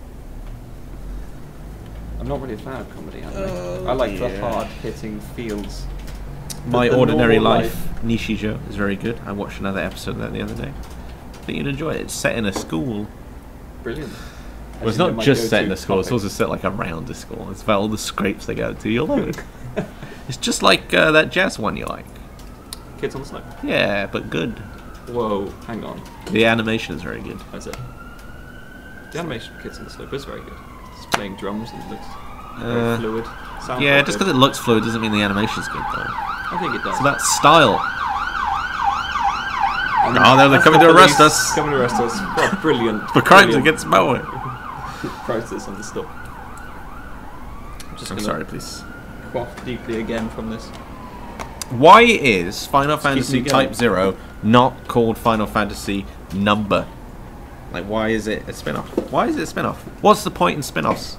I'm not really a fan of comedy anime. Oh, I like the dear. hard-hitting feels. My The Ordinary normal Life, Nishijo, is very good. I watched another episode of that the other day. I think you'd enjoy it. It's set in a school. Brilliant. Well, it's not just set in a school, it's also set like around a school. It's about all the scrapes they go to. You'll love it. It's just like that jazz one you like. Kids on the Slope. Yeah, but good. Whoa, hang on. The animation is very good. That's it. The animation for Kids on the Slope is very good. It's playing drums and it looks very fluid. Sounds Yeah, very just good. because it looks fluid doesn't mean the animation's good, though. I think it does. It's about style. And Oh, they're that's coming the to arrest police us. Coming to arrest us. What brilliant. For crimes brilliant against Maui. process on the stuff. I'm just I'm gonna sorry, please. quaff deeply again from this. Why is Final Just keep Fantasy me going. Type-0 not called Final Fantasy Number? Like, why is it a spin-off? Why is it a spin-off? What's the point in spin-offs?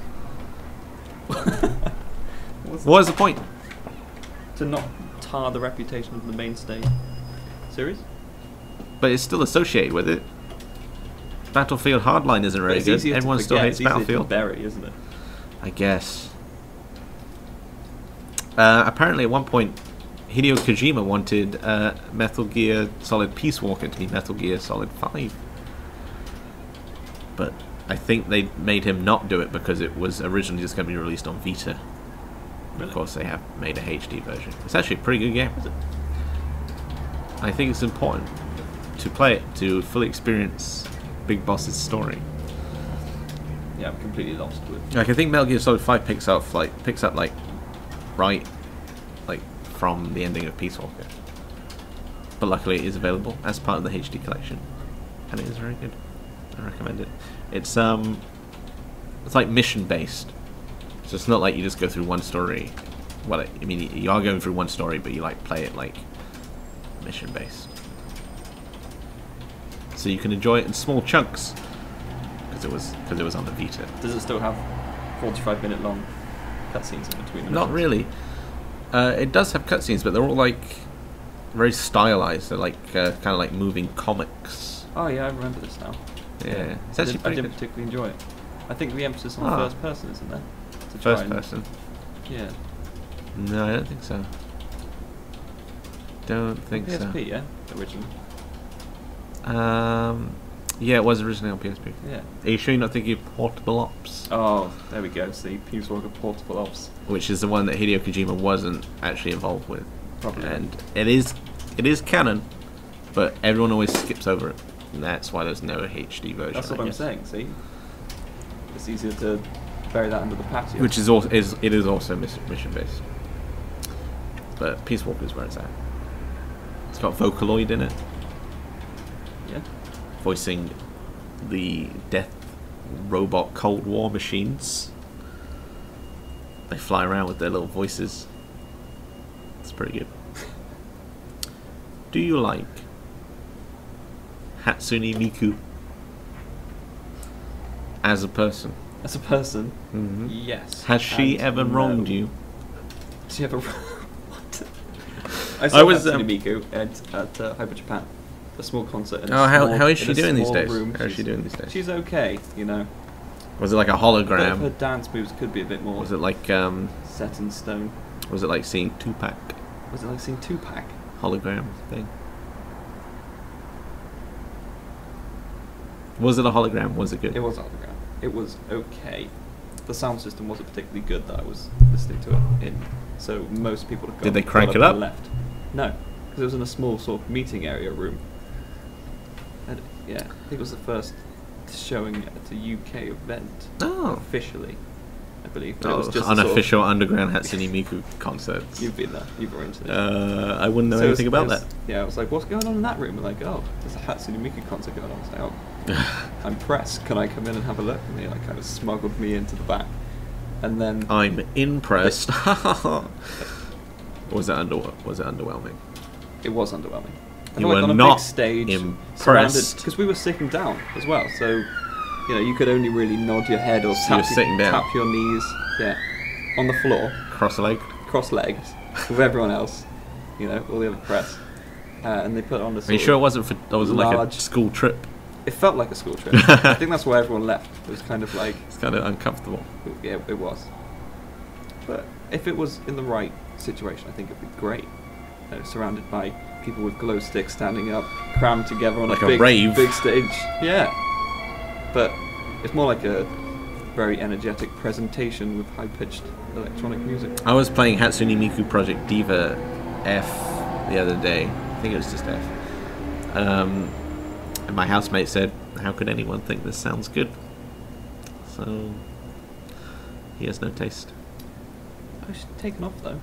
What is the point? To not tar the reputation of the mainstay series? But it's still associated with it. Battlefield Hardline isn't But very it's good. easier to Everyone still forget, hates it's easier to Battlefield. bury, isn't it? I guess. Apparently, at one point, Hideo Kojima wanted Metal Gear Solid Peace Walker to be Metal Gear Solid 5. But I think they made him not do it because it was originally just going to be released on Vita. But of course, they have made a HD version. It's actually a pretty good game. I think it's important to play it to fully experience Big Boss's story. Yeah, I'm completely lost with. Like, I think Metal Gear Solid 5 picks up right from the ending of Peace Walker. But luckily it is available as part of the HD collection. And it is very good. I recommend it. It's like mission based. So it's not like you just go through one story. Well, I mean, you are going through one story, but you like play it like mission based. So you can enjoy it in small chunks because it was on the Vita. Does it still have 45-minute long cutscenes in between them? Not really. It does have cutscenes, but they're all like very stylized. They're like kind of like moving comics. Oh yeah, I remember this now. Yeah, it's I actually didn't pretty good. particularly enjoy it. I think the emphasis on Ah. the first person, isn't there? To try First and- person. Yeah. No, I don't think so. Don't think PSP, yeah? Originally. so. Yeah, it was originally on PSP. Yeah. Are you sure you're not thinking of Portable Ops? Oh, there we go. See, Peace Walker Portable Ops. Which is the one that Hideo Kojima wasn't actually involved with. Probably. And it is canon, but everyone always skips over it. And that's why there's no HD version. That's what I I'm guess. saying, see? It's easier to bury that under the patio. Which is also it is also mission based. But Peace Walker is where it's at. It's got Vocaloid in it, Yeah. voicing the death robot Cold War machines. They fly around with their little voices. It's pretty good. Do you like Hatsune Miku as a person? As a person, Mhm. yes. Has she and ever no. wronged you? Has she ever? What? I saw Hatsune Miku at Hyper Japan, a small concert. In a Oh, small, how is she in a doing these small days? Room. How is she doing these days? She's okay, you know. Was it like a But her hologram? dance moves could be a bit more Was it like set in stone. Was it like seeing Tupac Was it like seeing Tupac? hologram thing? Was it a hologram? Was it good? It was a hologram. It was okay. The sound system wasn't particularly good that I was listening to it in. So most people have gone. Did they crank it gone up? and left. No, because it was in a small sort of meeting area room. And yeah, I think it was the first showing at a UK event. Oh. Officially, I believe. But it was Oh, just unofficial underground Hatsune Miku concerts. You've been there. You've arranged it. I wouldn't know So it anything was- about it was- that. Yeah, I was like, what's going on in that room? And like, oh, there's a Hatsune Miku concert going on. I was like, oh, I'm pressed. Can I come in and have a look? And they like kind of smuggled me into the back. And then I'm impressed. Was it underwhelming? it was underwhelming. I You felt like were on a not big stage, impressed. because we were sitting down as well. So, you know, you could only really nod your head or So tap, you're sitting down. tap your knees, yeah, on the floor, Cross-legged? cross-legged, with everyone else, you know, all the other press. And they put on the. Are you sure it wasn't like a large- school trip? It felt like a school trip. I think that's why everyone left. It was kind of like, It's kind of uncomfortable. yeah, it was. But if it was in the right situation, I think it'd be great. You know, surrounded by people with glow sticks standing up, crammed together on Like a a big, rave. big stage. Yeah. But it's more like a very energetic presentation with high-pitched electronic music. I was playing Hatsune Miku Project Diva F the other day. I think it was just F. And my housemate said, "How could anyone think this sounds good?" So he has no taste. Oh, she's taken off though.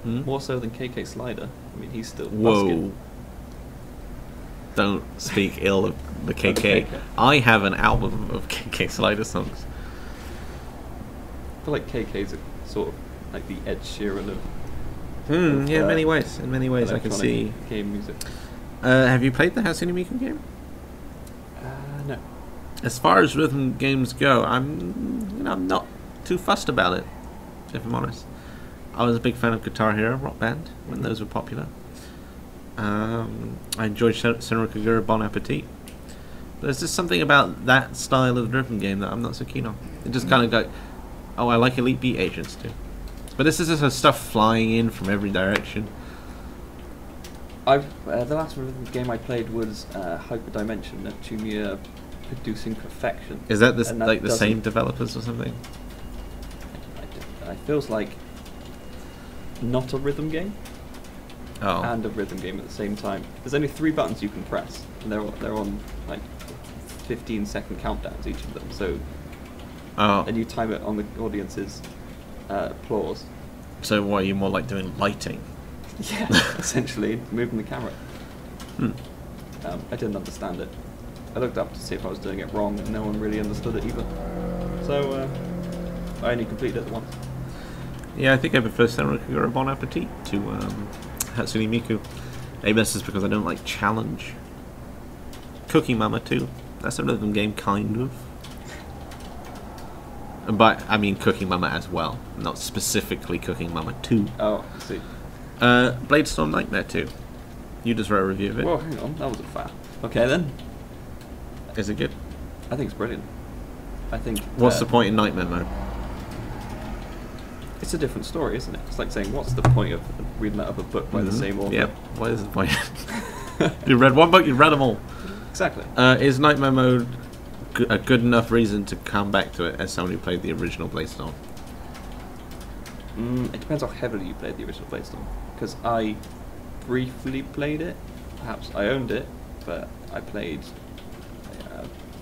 Hmm? More so than KK Slider. I mean, he's still Whoa. busking. Don't speak ill of the KK. KK. I have an album of KK Slider songs. I feel like KK's a sort of like the Ed Sheeran of Yeah, in many ways. In many ways, I can see. electronic game music. Have you played the Hatsune Miku game? No. As far as rhythm games go, I'm not too fussed about it, if I'm honest. I was a big fan of Guitar Hero Rock Band when those were popular. I enjoyed Senran Kagura Bon Appetit. There's just something about that style of rhythm game that I'm not so keen on. It just kind of go, oh, I like Elite Beat Agents too. But this is just stuff flying in from every direction. The last rhythm game I played was Hyperdimension, Neptunia Producing Perfection. Is that And like the doesn't- same developers or something? It feels like not a rhythm game Oh, and a rhythm game at the same time. There's only 3 buttons you can press, and they're on like 15-second countdowns each of them. So oh. and you time it on the audience's applause. So what, are you more like doing lighting? Yeah, essentially moving the camera. Hmm. I didn't understand it. I looked up to see if I was doing it wrong, and no one really understood it either. So I only completed it once. Yeah, I think I prefer Senran Kagura Bon Appetit to Hatsune Miku. Maybe that's just because I don't like challenge. Cooking Mama too. That's a rhythm game, kind of. But I mean Cooking Mama as well, not specifically Cooking Mama 2. Oh, I see. Bladestorm Nightmare 2. You just wrote a review of it. Whoa, hang on, that was a fact. Okay then. Is it good? I think it's brilliant. I think. What's the point in Nightmare mode? It's a different story, isn't it? It's like saying, what's the point of reading that other book by the same author? Yeah, what is the point? You read one book, you read them all. Exactly. Is Nightmare mode a good enough reason to come back to it as someone who played the original Bladestorm? It depends how heavily you played the original Bladestorm. Because I briefly played it. Perhaps I owned it, but I played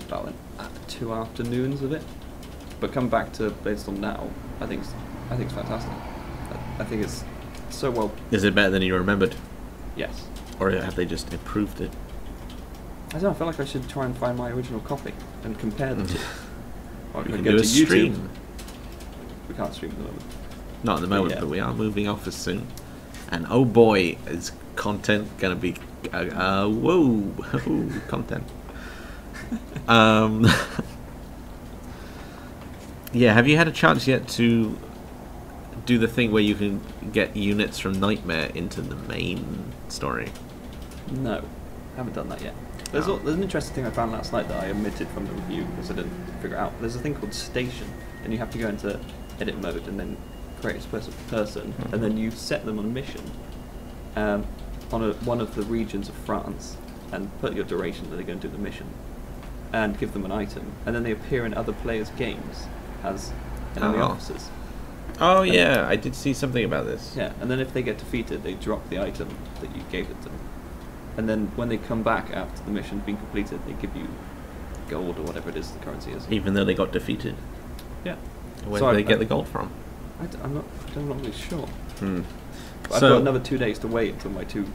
about 2 afternoons of it. But come back to Bladestorm now, I think it's fantastic. I think it's so well. Is it better than you remembered? Yes. Or have they just improved it? I don't know, I feel like I should try and find my original copy and compare the two. Or I We could can go do to a YouTube. stream. We can't stream at the moment. Not at the moment, Yeah. but we are moving office soon. And oh boy, is content gonna be whoa content. Yeah, have you had a chance yet to do the thing where you can get units from Nightmare into the main story? No, haven't done that yet. There's an interesting thing I found last night that I omitted from the review because I didn't figure it out. There's a thing called Station, and you have to go into edit mode and then create a specific person, and then you set them on a mission on one of the regions of France, and put your duration that they're going to do the mission, and give them an item, and then they appear in other players' games as enemy officers. Oh yeah, I did see something about this. Yeah, and then if they get defeated, they drop the item that you gave it to them. And then when they come back after the mission's been completed, they give you gold or whatever it is the currency is. Even though they got defeated? Yeah. Where do they get the gold from? I'm not really sure. Hmm. But I've got another 2 days to wait until my 2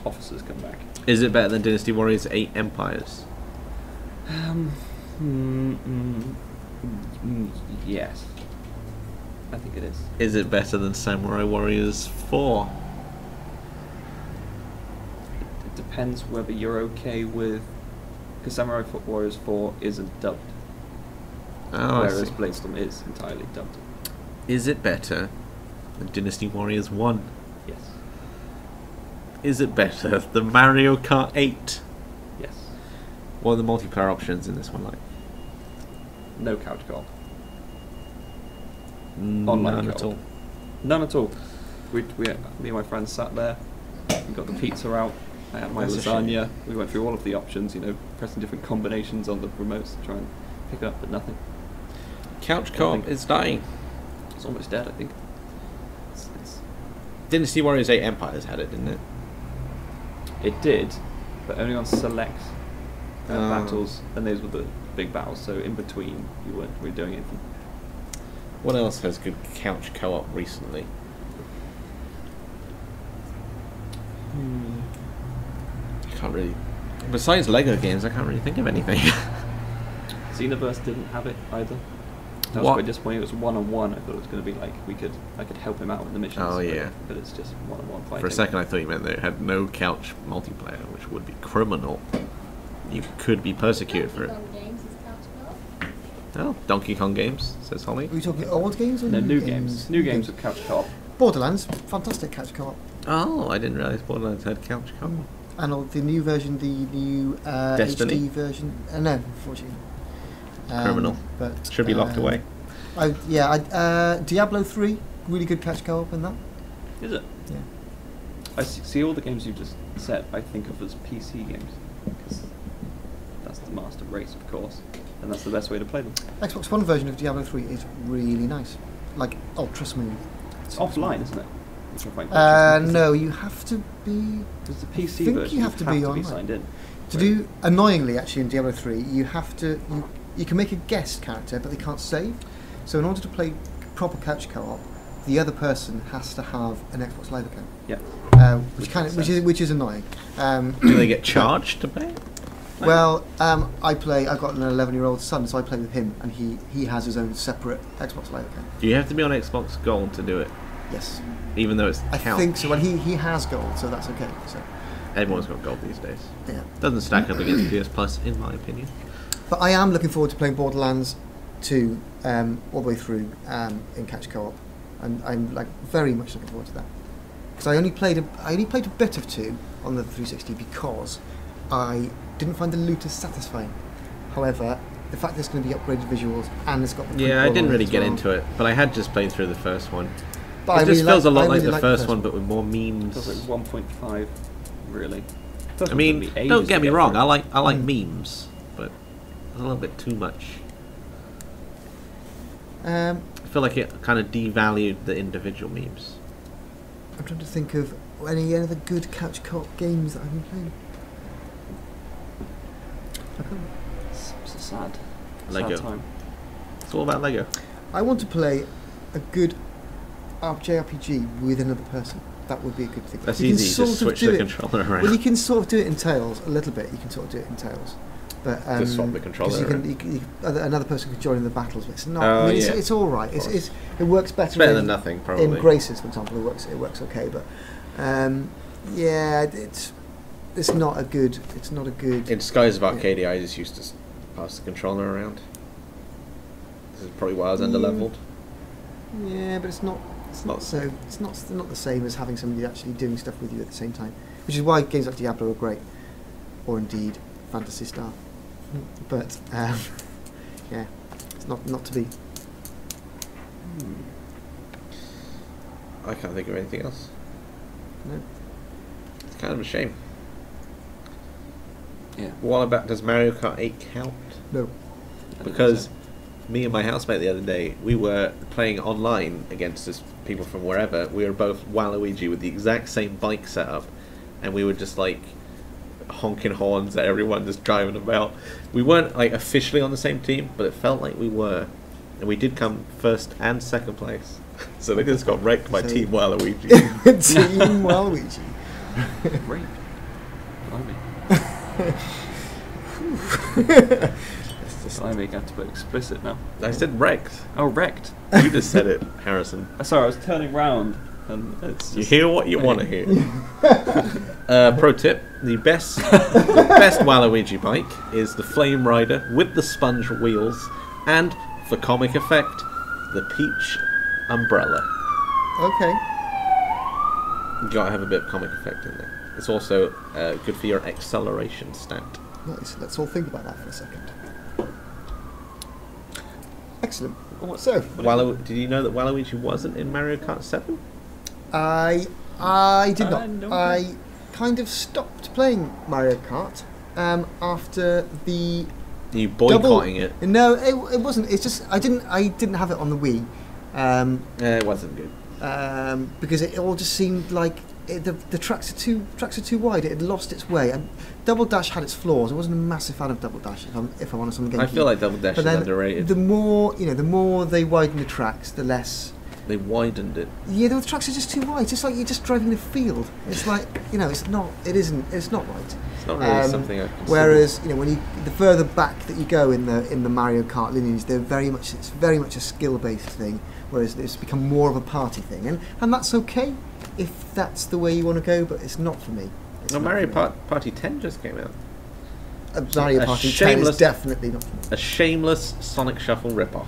officers come back. Is it better than Dynasty Warriors 8 Empires? Yes. I think it is. Is it better than Samurai Warriors 4? It depends whether you're okay with... Because Samurai Warriors 4 isn't dubbed. Oh, whereas Bladestorm is entirely dubbed. Is it better than Dynasty Warriors 1? Yes. Is it better than Mario Kart 8? Yes. What are the multiplayer options in this one like? No couch co-op. None at all. None at all. Me and my friends sat there. We got the pizza out. I had my lasagna. We went through all of the options. Pressing different combinations on the remotes to try and pick up, but nothing. Couch co-op is dying. It's almost dead, I think. Dynasty Warriors 8 Empires had it, didn't it? It did, but only on select battles, and those were the big battles. So in between, you weren't really doing anything. What else has good couch co-op recently? I can't really... Besides Lego games, I can't really think of anything. Xenoverse didn't have it either. That was quite disappointing. It was one-on-one. I thought it was going to be like I could help him out with the missions. Oh yeah. But it's just one-on-one fighting. For a second I thought you meant they had no couch multiplayer, which would be criminal. You could be persecuted for it. Games is couch co-op. Oh, Donkey Kong games, says Holly. Are we talking old games or No, new games. New games with couch co-op. Borderlands, fantastic couch co-op. Oh, I didn't realise Borderlands had couch co-op. And the new version, the new Destiny? HD version. No, unfortunately. Criminal. But Should be locked away. Diablo 3, really good couch co-op in that. Is it? Yeah. I see all the games you just said. I think of as PC games because that's the master race, of course, and that's the best way to play them. Xbox One version of Diablo 3 is really nice, like ultra smooth. It's offline, isn't it? You can find No, you have to be. Because the PC think version, you have to be online. signed in. To do annoyingly, actually, in Diablo 3, you have to. You can make a guest character, but they can't save. So in order to play proper couch co-op, the other person has to have an Xbox Live account. Yeah. Which is annoying. Do they get charged to pay? Well, I've got an 11-year-old son, so I play with him, and he has his own separate Xbox Live account. Do you have to be on Xbox Gold to do it? Yes. Even though it's I couch? think so. Well, he has gold, so that's okay. So. Everyone's got gold these days. Yeah. Doesn't stack up against PS Plus, in my opinion. But I am looking forward to playing Borderlands 2 all the way through in couch co-op, and I'm like very much looking forward to that. Because I only played a bit of 2 on the 360 because I didn't find the loot as satisfying. However, the fact that it's going to be upgraded visuals and it's got the Yeah, I didn't really as get well. into it, but I had just played through the first one. But It just feels a lot like the like first one, but with more memes. It was like 1.5, really. I mean, don't get me wrong, I like memes, but a little bit too much. I feel like it kind of devalued the individual memes. I'm trying to think of any other good couch co-op games that I've been playing. It's a sad Lego. time. It's all about Lego. I want to play a good JRPG with another person. That would be a good thing. That's You can easy, you sort just of switch do the it- controller around. Well, you can sort of do it in Tails a little bit. You can sort of do it in Tails, but Just swap the 'cause controller you around. another person can join in the battles. But it's not. Oh, I mean, yeah. it's all right. Of course. It works better. It's better in, than nothing, probably. In Graces, for example, it works okay. But yeah, it's not a good. It's not a good. In Skies of Arcadia, I just used to pass the controller around. This is probably why I was under-leveled. Yeah, but it's not so. It's not the same as having somebody actually doing stuff with you at the same time. Which is why games like Diablo are great, or indeed Phantasy Star. But yeah, it's not to be. I can't think of anything else. No. It's kind of a shame. Yeah. What about, does Mario Kart 8 count? No. Because me and my housemate the other day, we were playing online against this people from wherever. We were both Waluigi with the exact same bike setup, and we were just like honking horns at everyone, just driving about. We weren't like officially on the same team, but it felt like we were, and we did come first and second place. So they just got wrecked by Team Waluigi. Team Waluigi. Great. Blimey. Blimey, got to put explicit now. I said wrecked. Oh, wrecked. You just said it, Harrison. Sorry, I was turning round. And it's You hear what you want to hear. Pro tip: the best Waluigi bike is the Flame Rider with the sponge wheels, and for comic effect, the Peach umbrella. Okay. You gotta have a bit of comic effect in there. It's also good for your acceleration stat. Nice. Let's all think about that for a second. Excellent. So, Did you know that Waluigi wasn't in Mario Kart 7? I did not. No. I kind of stopped playing Mario Kart after the. You boycotting it? No, it wasn't. It's just I didn't have it on the Wii. It wasn't good. Because it all just seemed like the tracks are too wide. It had lost its way. And Double Dash had its flaws. I wasn't a massive fan of Double Dash, if I'm honest on the GameCube. I feel like Double Dash but is then underrated. The more they widen the tracks, the less. They widened it. Yeah, the tracks are just too wide. Just like you're just driving a field. It's like it's not. It isn't. It's not right. It's not really something I consider. Whereas when the further back that you go in the Mario Kart lineage, it's very much a skill-based thing. Whereas it's become more of a party thing, and that's okay if that's the way you want to go. But it's not for me. No, Mario Party 10 just came out. Mario Party 10 is definitely not for me. A shameless Sonic Shuffle ripoff.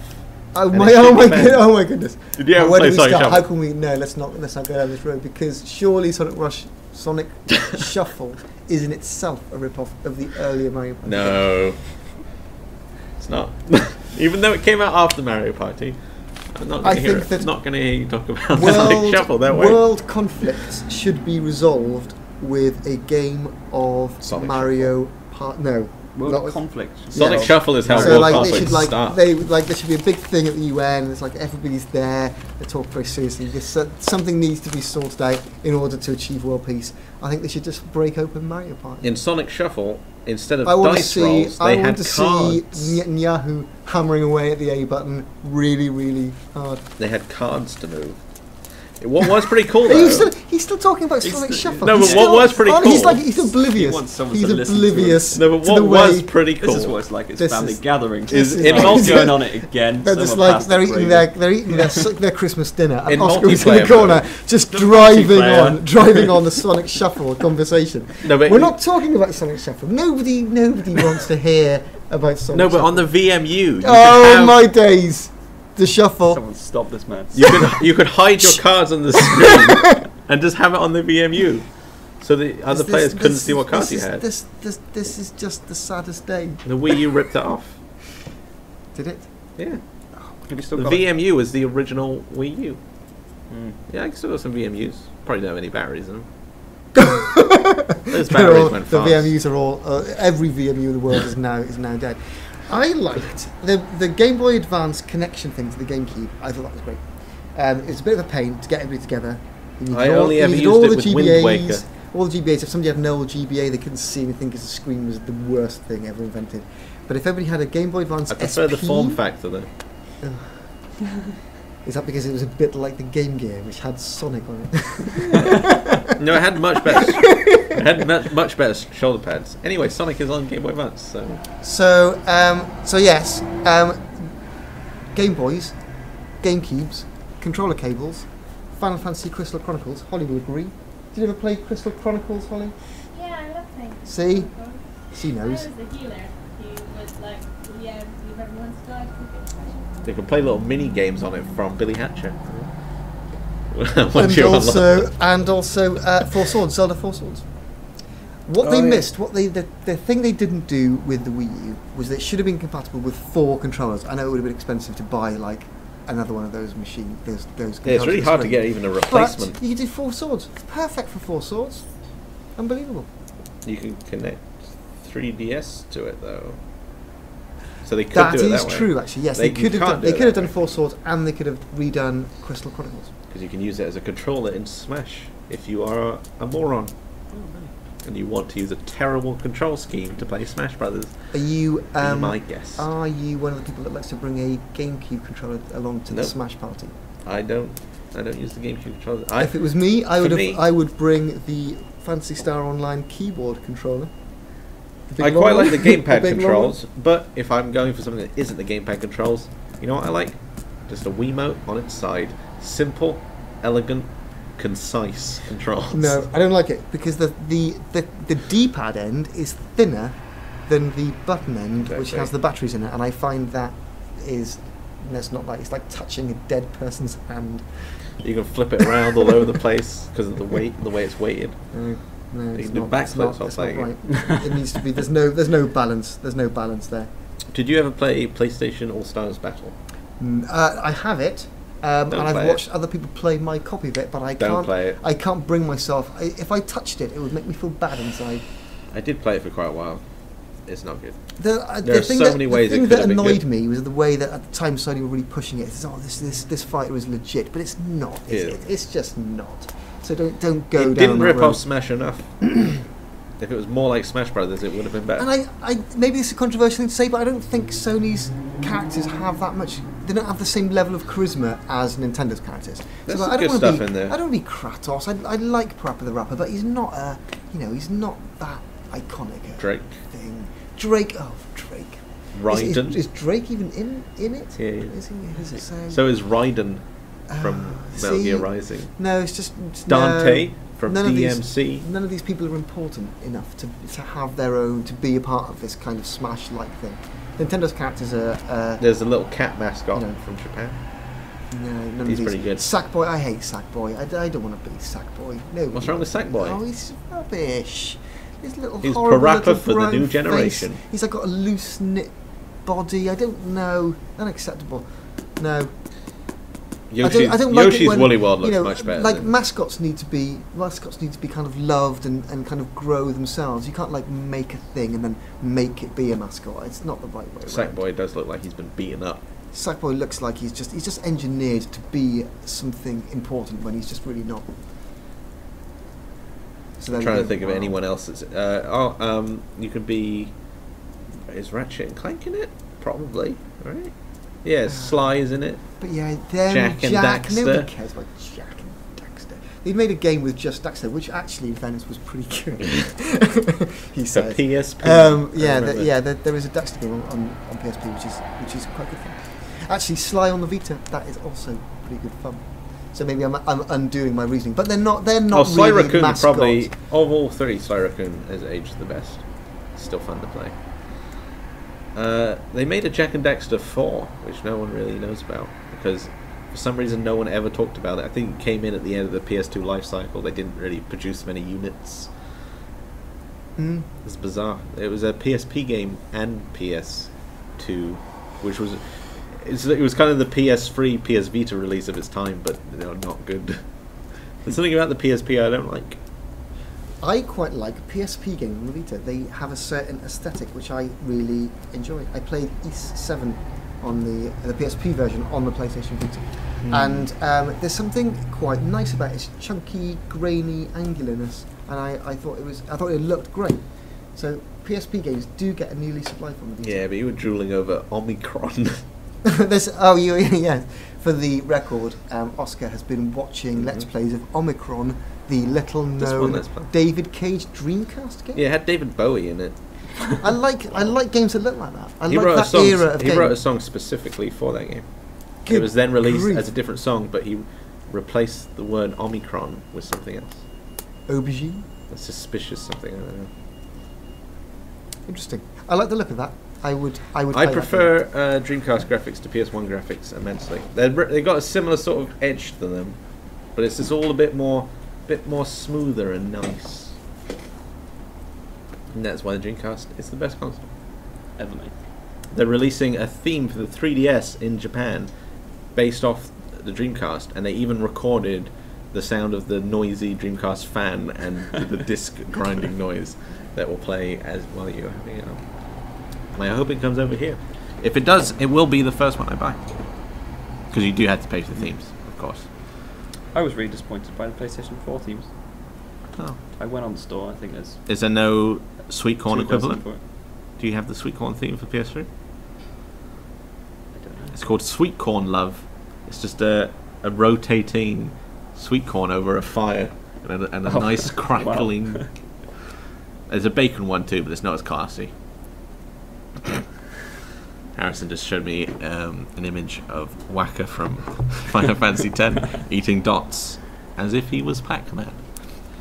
Oh my goodness! Did you ever Where play do we Sonic start? Shuffle? How can we? No, let's not go down this road because surely Sonic Shuffle is in itself a rip-off of the earlier Mario Party. No, it's not. Even though it came out after Mario Party, I'm not going to hear it. I'm not going to hear you talk about Sonic Shuffle that way. World conflicts should be resolved with a game of Sonic Mario Party. No. World conflict. Sonic Shuffle is how so world conflicts start. there should be a big thing at the UN. It's like everybody's there. They talk very seriously. Something needs to be sorted out in order to achieve world peace. I think they should just break open Mario Party. In Sonic Shuffle, instead of dice rolls, they had cards. I want to see Netanyahu hammering away at the A button really, really hard. They had cards to move. What was pretty cool though. He's still talking about Sonic Shuffle. No, but what was pretty cool. He's oblivious. He's oblivious. No, but what was pretty cool. This is what it's like. It's family gatherings. Is Oscar's going on it again. They're just like they're eating their Christmas dinner, and In Oscar's in the corner, just driving on the Sonic Shuffle conversation. No, but we're not talking about Sonic Shuffle. Nobody wants to hear about Sonic. No, but Shuffle. on the VMU. Oh my days! The shuffle. Someone stop this man. You could hide your cards on the screen and just have it on the VMU, so the other players couldn't see what cards you had. This is just the saddest day. The Wii U ripped it off. Did it? Yeah. Have you still The got VMU was the original Wii U. Mm. Yeah, I still got some VMUs. Probably don't have any batteries in them. Those batteries went fast. The VMUs are all. Every VMU in the world is now dead. I liked the Game Boy Advance connection thing to the GameCube. I thought that was great. It was a bit of a pain to get everybody together. I only ever used it with Wind Waker. All the GBAs. If somebody had an old GBA, they couldn't see anything because the screen was the worst thing ever invented. But if everybody had a Game Boy Advance, I prefer the form factor though. Is that because it was a bit like the Game Gear, which had Sonic on it? No, it had much better. It had much better shoulder pads. Anyway, Sonic is on Game Boy Advance, so yes, Game Boys, GameCubes, controller cables, Final Fantasy Crystal Chronicles. Holly will agree. Did you ever play Crystal Chronicles, Holly? Yeah, I love playing. See, she I knows. was the healer who was like, leave everyone to die. They can play little mini games on it from Billy Hatcher. and also Four Swords, Zelda Four Swords. What they missed, the thing they didn't do with the Wii U was that it should have been compatible with 4 controllers. I know it would have been expensive to buy like another one of those machines. Those controllers. Yeah, it's really hard to get even a replacement. But you did 4 Swords. It's perfect for 4 Swords. Unbelievable. You can connect 3DS to it though, so they could do it that way. That is true, actually. Yes, they could have done 4 Swords, and they could have redone Crystal Chronicles. Because you can use it as a controller in Smash if you are a moron. And you want to use a terrible control scheme to play Smash Brothers. Are you? My guess. Are you one of the people that likes to bring a GameCube controller along to the Smash party? I don't use the GameCube controller. If it was me, I would bring the Phantasy Star Online keyboard controller. I quite like the gamepad controls, but if I'm going for something that isn't the gamepad controls, you know what I like? Just a Wiimote on its side. Simple, elegant, concise controls. No, I don't like it because the D-pad end is thinner than the button end, which has the batteries in it, and I find that it's like touching a dead person's hand. You can flip it around all over the place because of the weight, the way it's weighted. No, you can do backflips while playing it. It needs to be. There's no balance. There's no balance there. Did you ever play PlayStation All Stars Battle? I have it. And I've watched other people play my copy of it, but I can't play it. I can't bring myself. If I touched it, it would make me feel bad inside. I did play it for quite a while. It's not good. There are so many ways it could have been good. The thing that annoyed me was the way that at the time Sony were really pushing it. It's, this fighter is legit, but it's not. It's just not. So don't go down that road. It didn't rip off Smash enough. If it was more like Smash Brothers, it would have been better. And I maybe this is a controversial thing to say, but I don't think Sony's characters have that much. They don't have the same level of charisma as Nintendo's characters. There's some good stuff in there. I don't want to be Kratos. I like Parappa the Rapper, but he's not he's not that iconic. Drake. Thing. Drake. Raiden. Is Drake even in it? Yeah. Is he? So is Raiden from Metal Gear Rising. No, it's just Dante. From DMC. None of these people are important enough to have their own, to be a part of this kind of Smash-like thing. Nintendo's characters are... There's a little cat mascot from Japan. No, none he's of these. Pretty good. Sackboy, I hate Sackboy. I don't want to be Sackboy. No. What's wrong with Sackboy? Oh, he's rubbish. His little he's horrible Parappa little for the new generation. Face. He's like got a loose knit body. I don't know. Unacceptable. No. Yoshi's, I don't like Yoshi's when, Woolly World looks much better. Like mascots need to be kind of loved and kind of grow themselves. You can't like make a thing and then make it be a mascot. It's not the right way. Sackboy does look like he's been beaten up. Sackboy looks like he's just engineered to be something important when he's just really not. So I'm trying to think of anyone else that's you could be. Is Ratchet and Clank in it? Probably, right? Yeah, Sly is in it. But yeah, Jack and Daxter. Nobody cares about Jack and Daxter. They'd made a game with just Daxter, which actually, in fairness, was pretty good. He said. PSP. There is a Daxter game on PSP, which is quite good fun. Actually, Sly on the Vita, that is also pretty good fun. So maybe I'm undoing my reasoning, but they're not. Sly really Raccoon mascots. Probably of all three, Sly Raccoon has aged the best. It's still fun to play. They made a Jack and Daxter 4, which no one really knows about because for some reason no one ever talked about it. I think it came in at the end of the PS2 life cycle. They didn't really produce many units. It's bizarre. It was a PSP game and PS2, which was it was kind of the PS3, PS Vita release of its time, but not good. There's something about the PSP I don't like. I quite like a PSP game on the Vita. They have a certain aesthetic which I really enjoy. I played Ys 7 on the PSP version on the PlayStation Vita, and there's something quite nice about its chunky, grainy angularness, and I thought it looked great. So PSP games do get a new lease of life on the Vita. Yeah, but you were drooling over Omicron. Yeah. For the record, Oscar has been watching Let's Plays of Omicron, the little-known David Cage Dreamcast game. Yeah, it had David Bowie in it. I like games that look like that. I like that era of games. He wrote a song specifically for that game. It was then released as a different song, but he replaced the word Omicron with something else. Aubergine? A suspicious something, I don't know. Interesting. I like the look of that. I would. I play that prefer Dreamcast graphics to PS1 graphics immensely. They've got a similar sort of edge to them, but it's just all a bit more smoother and nice. And that's why the Dreamcast is the best console ever made. They're releasing a theme for the 3DS in Japan, based off the Dreamcast, and they even recorded the sound of the noisy Dreamcast fan and the disc grinding noise that will play as while you're having it on. And I hope it comes over here. If it does, it will be the first one I buy, because you do have to pay for the themes, of course. I was really disappointed by the PlayStation 4 themes. Oh. I went on the store. I think there's. Is there no Sweet Corn 2 equivalent? for it. Do you have the Sweet Corn theme for PS3? I don't know. It's called Sweet Corn Love. It's just a rotating sweet corn over a fire and a nice crackling. Wow. There's a bacon one too, but it's not as classy. Harrison just showed me an image of Waka from Final Fantasy X eating dots as if he was Pac-Man.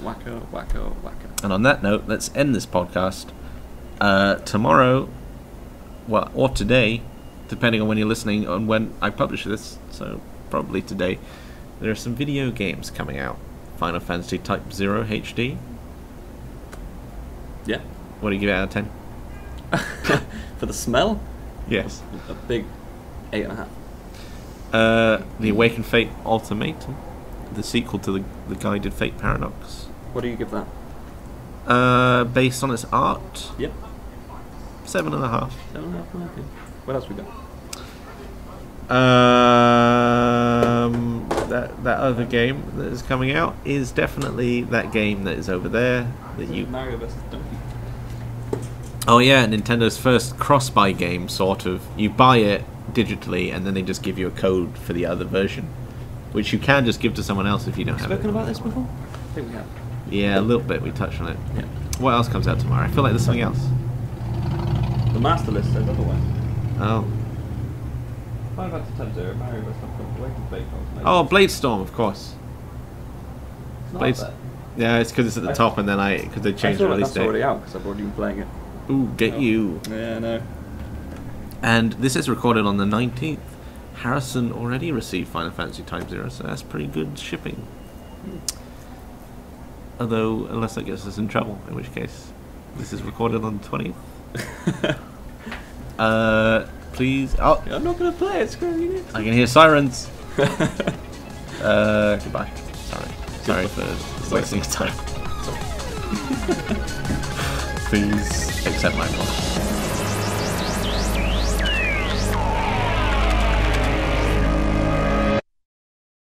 Wacko, wacko, wacko. And on that note, let's end this podcast. Tomorrow, well, or today, depending on when you're listening, on when I publish this, so probably today, there are some video games coming out. Final Fantasy Type-0 HD. Yeah. What do you give it out of 10? For the smell? Yes. A big 8.5. The Awakened Fate Ultimatum, the sequel to the Guided Fate Paradox. What do you give that? Based on its art, Yep. 7.5. 7.5. Okay. What else we got? That other game that is coming out is definitely that game that is over there that you. Mario vs. Donkey. Oh yeah, Nintendo's first cross-buy game, sort of. You buy it digitally, and then they just give you a code for the other version, which you can just give to someone else if you don't have Spoken it. about this before? I think we have. Yeah, a little bit. We touched on it. Yeah. What else comes out tomorrow? I feel like there's something else. The master list says otherwise. Oh. Final Fantasy Type-0, Mario vs. Donkey, Awakened Fate Ultimate. Oh, Bladestorm, of course. It's not Blades- up Yeah, it's because it's at the top, and then because they there. I changed feel the like release that's date. already out because I've already been playing it. Ooh, get you. Yeah, no. And this is recorded on the 19th. Harrison already received Final Fantasy Type-0, so that's pretty good shipping. Although, unless that gets us in trouble, in which case, this is recorded on the 20th. Please. Oh, I'm not going to play it, screw you. I can hear sirens. Goodbye. Sorry for wasting your time. Please accept my apology.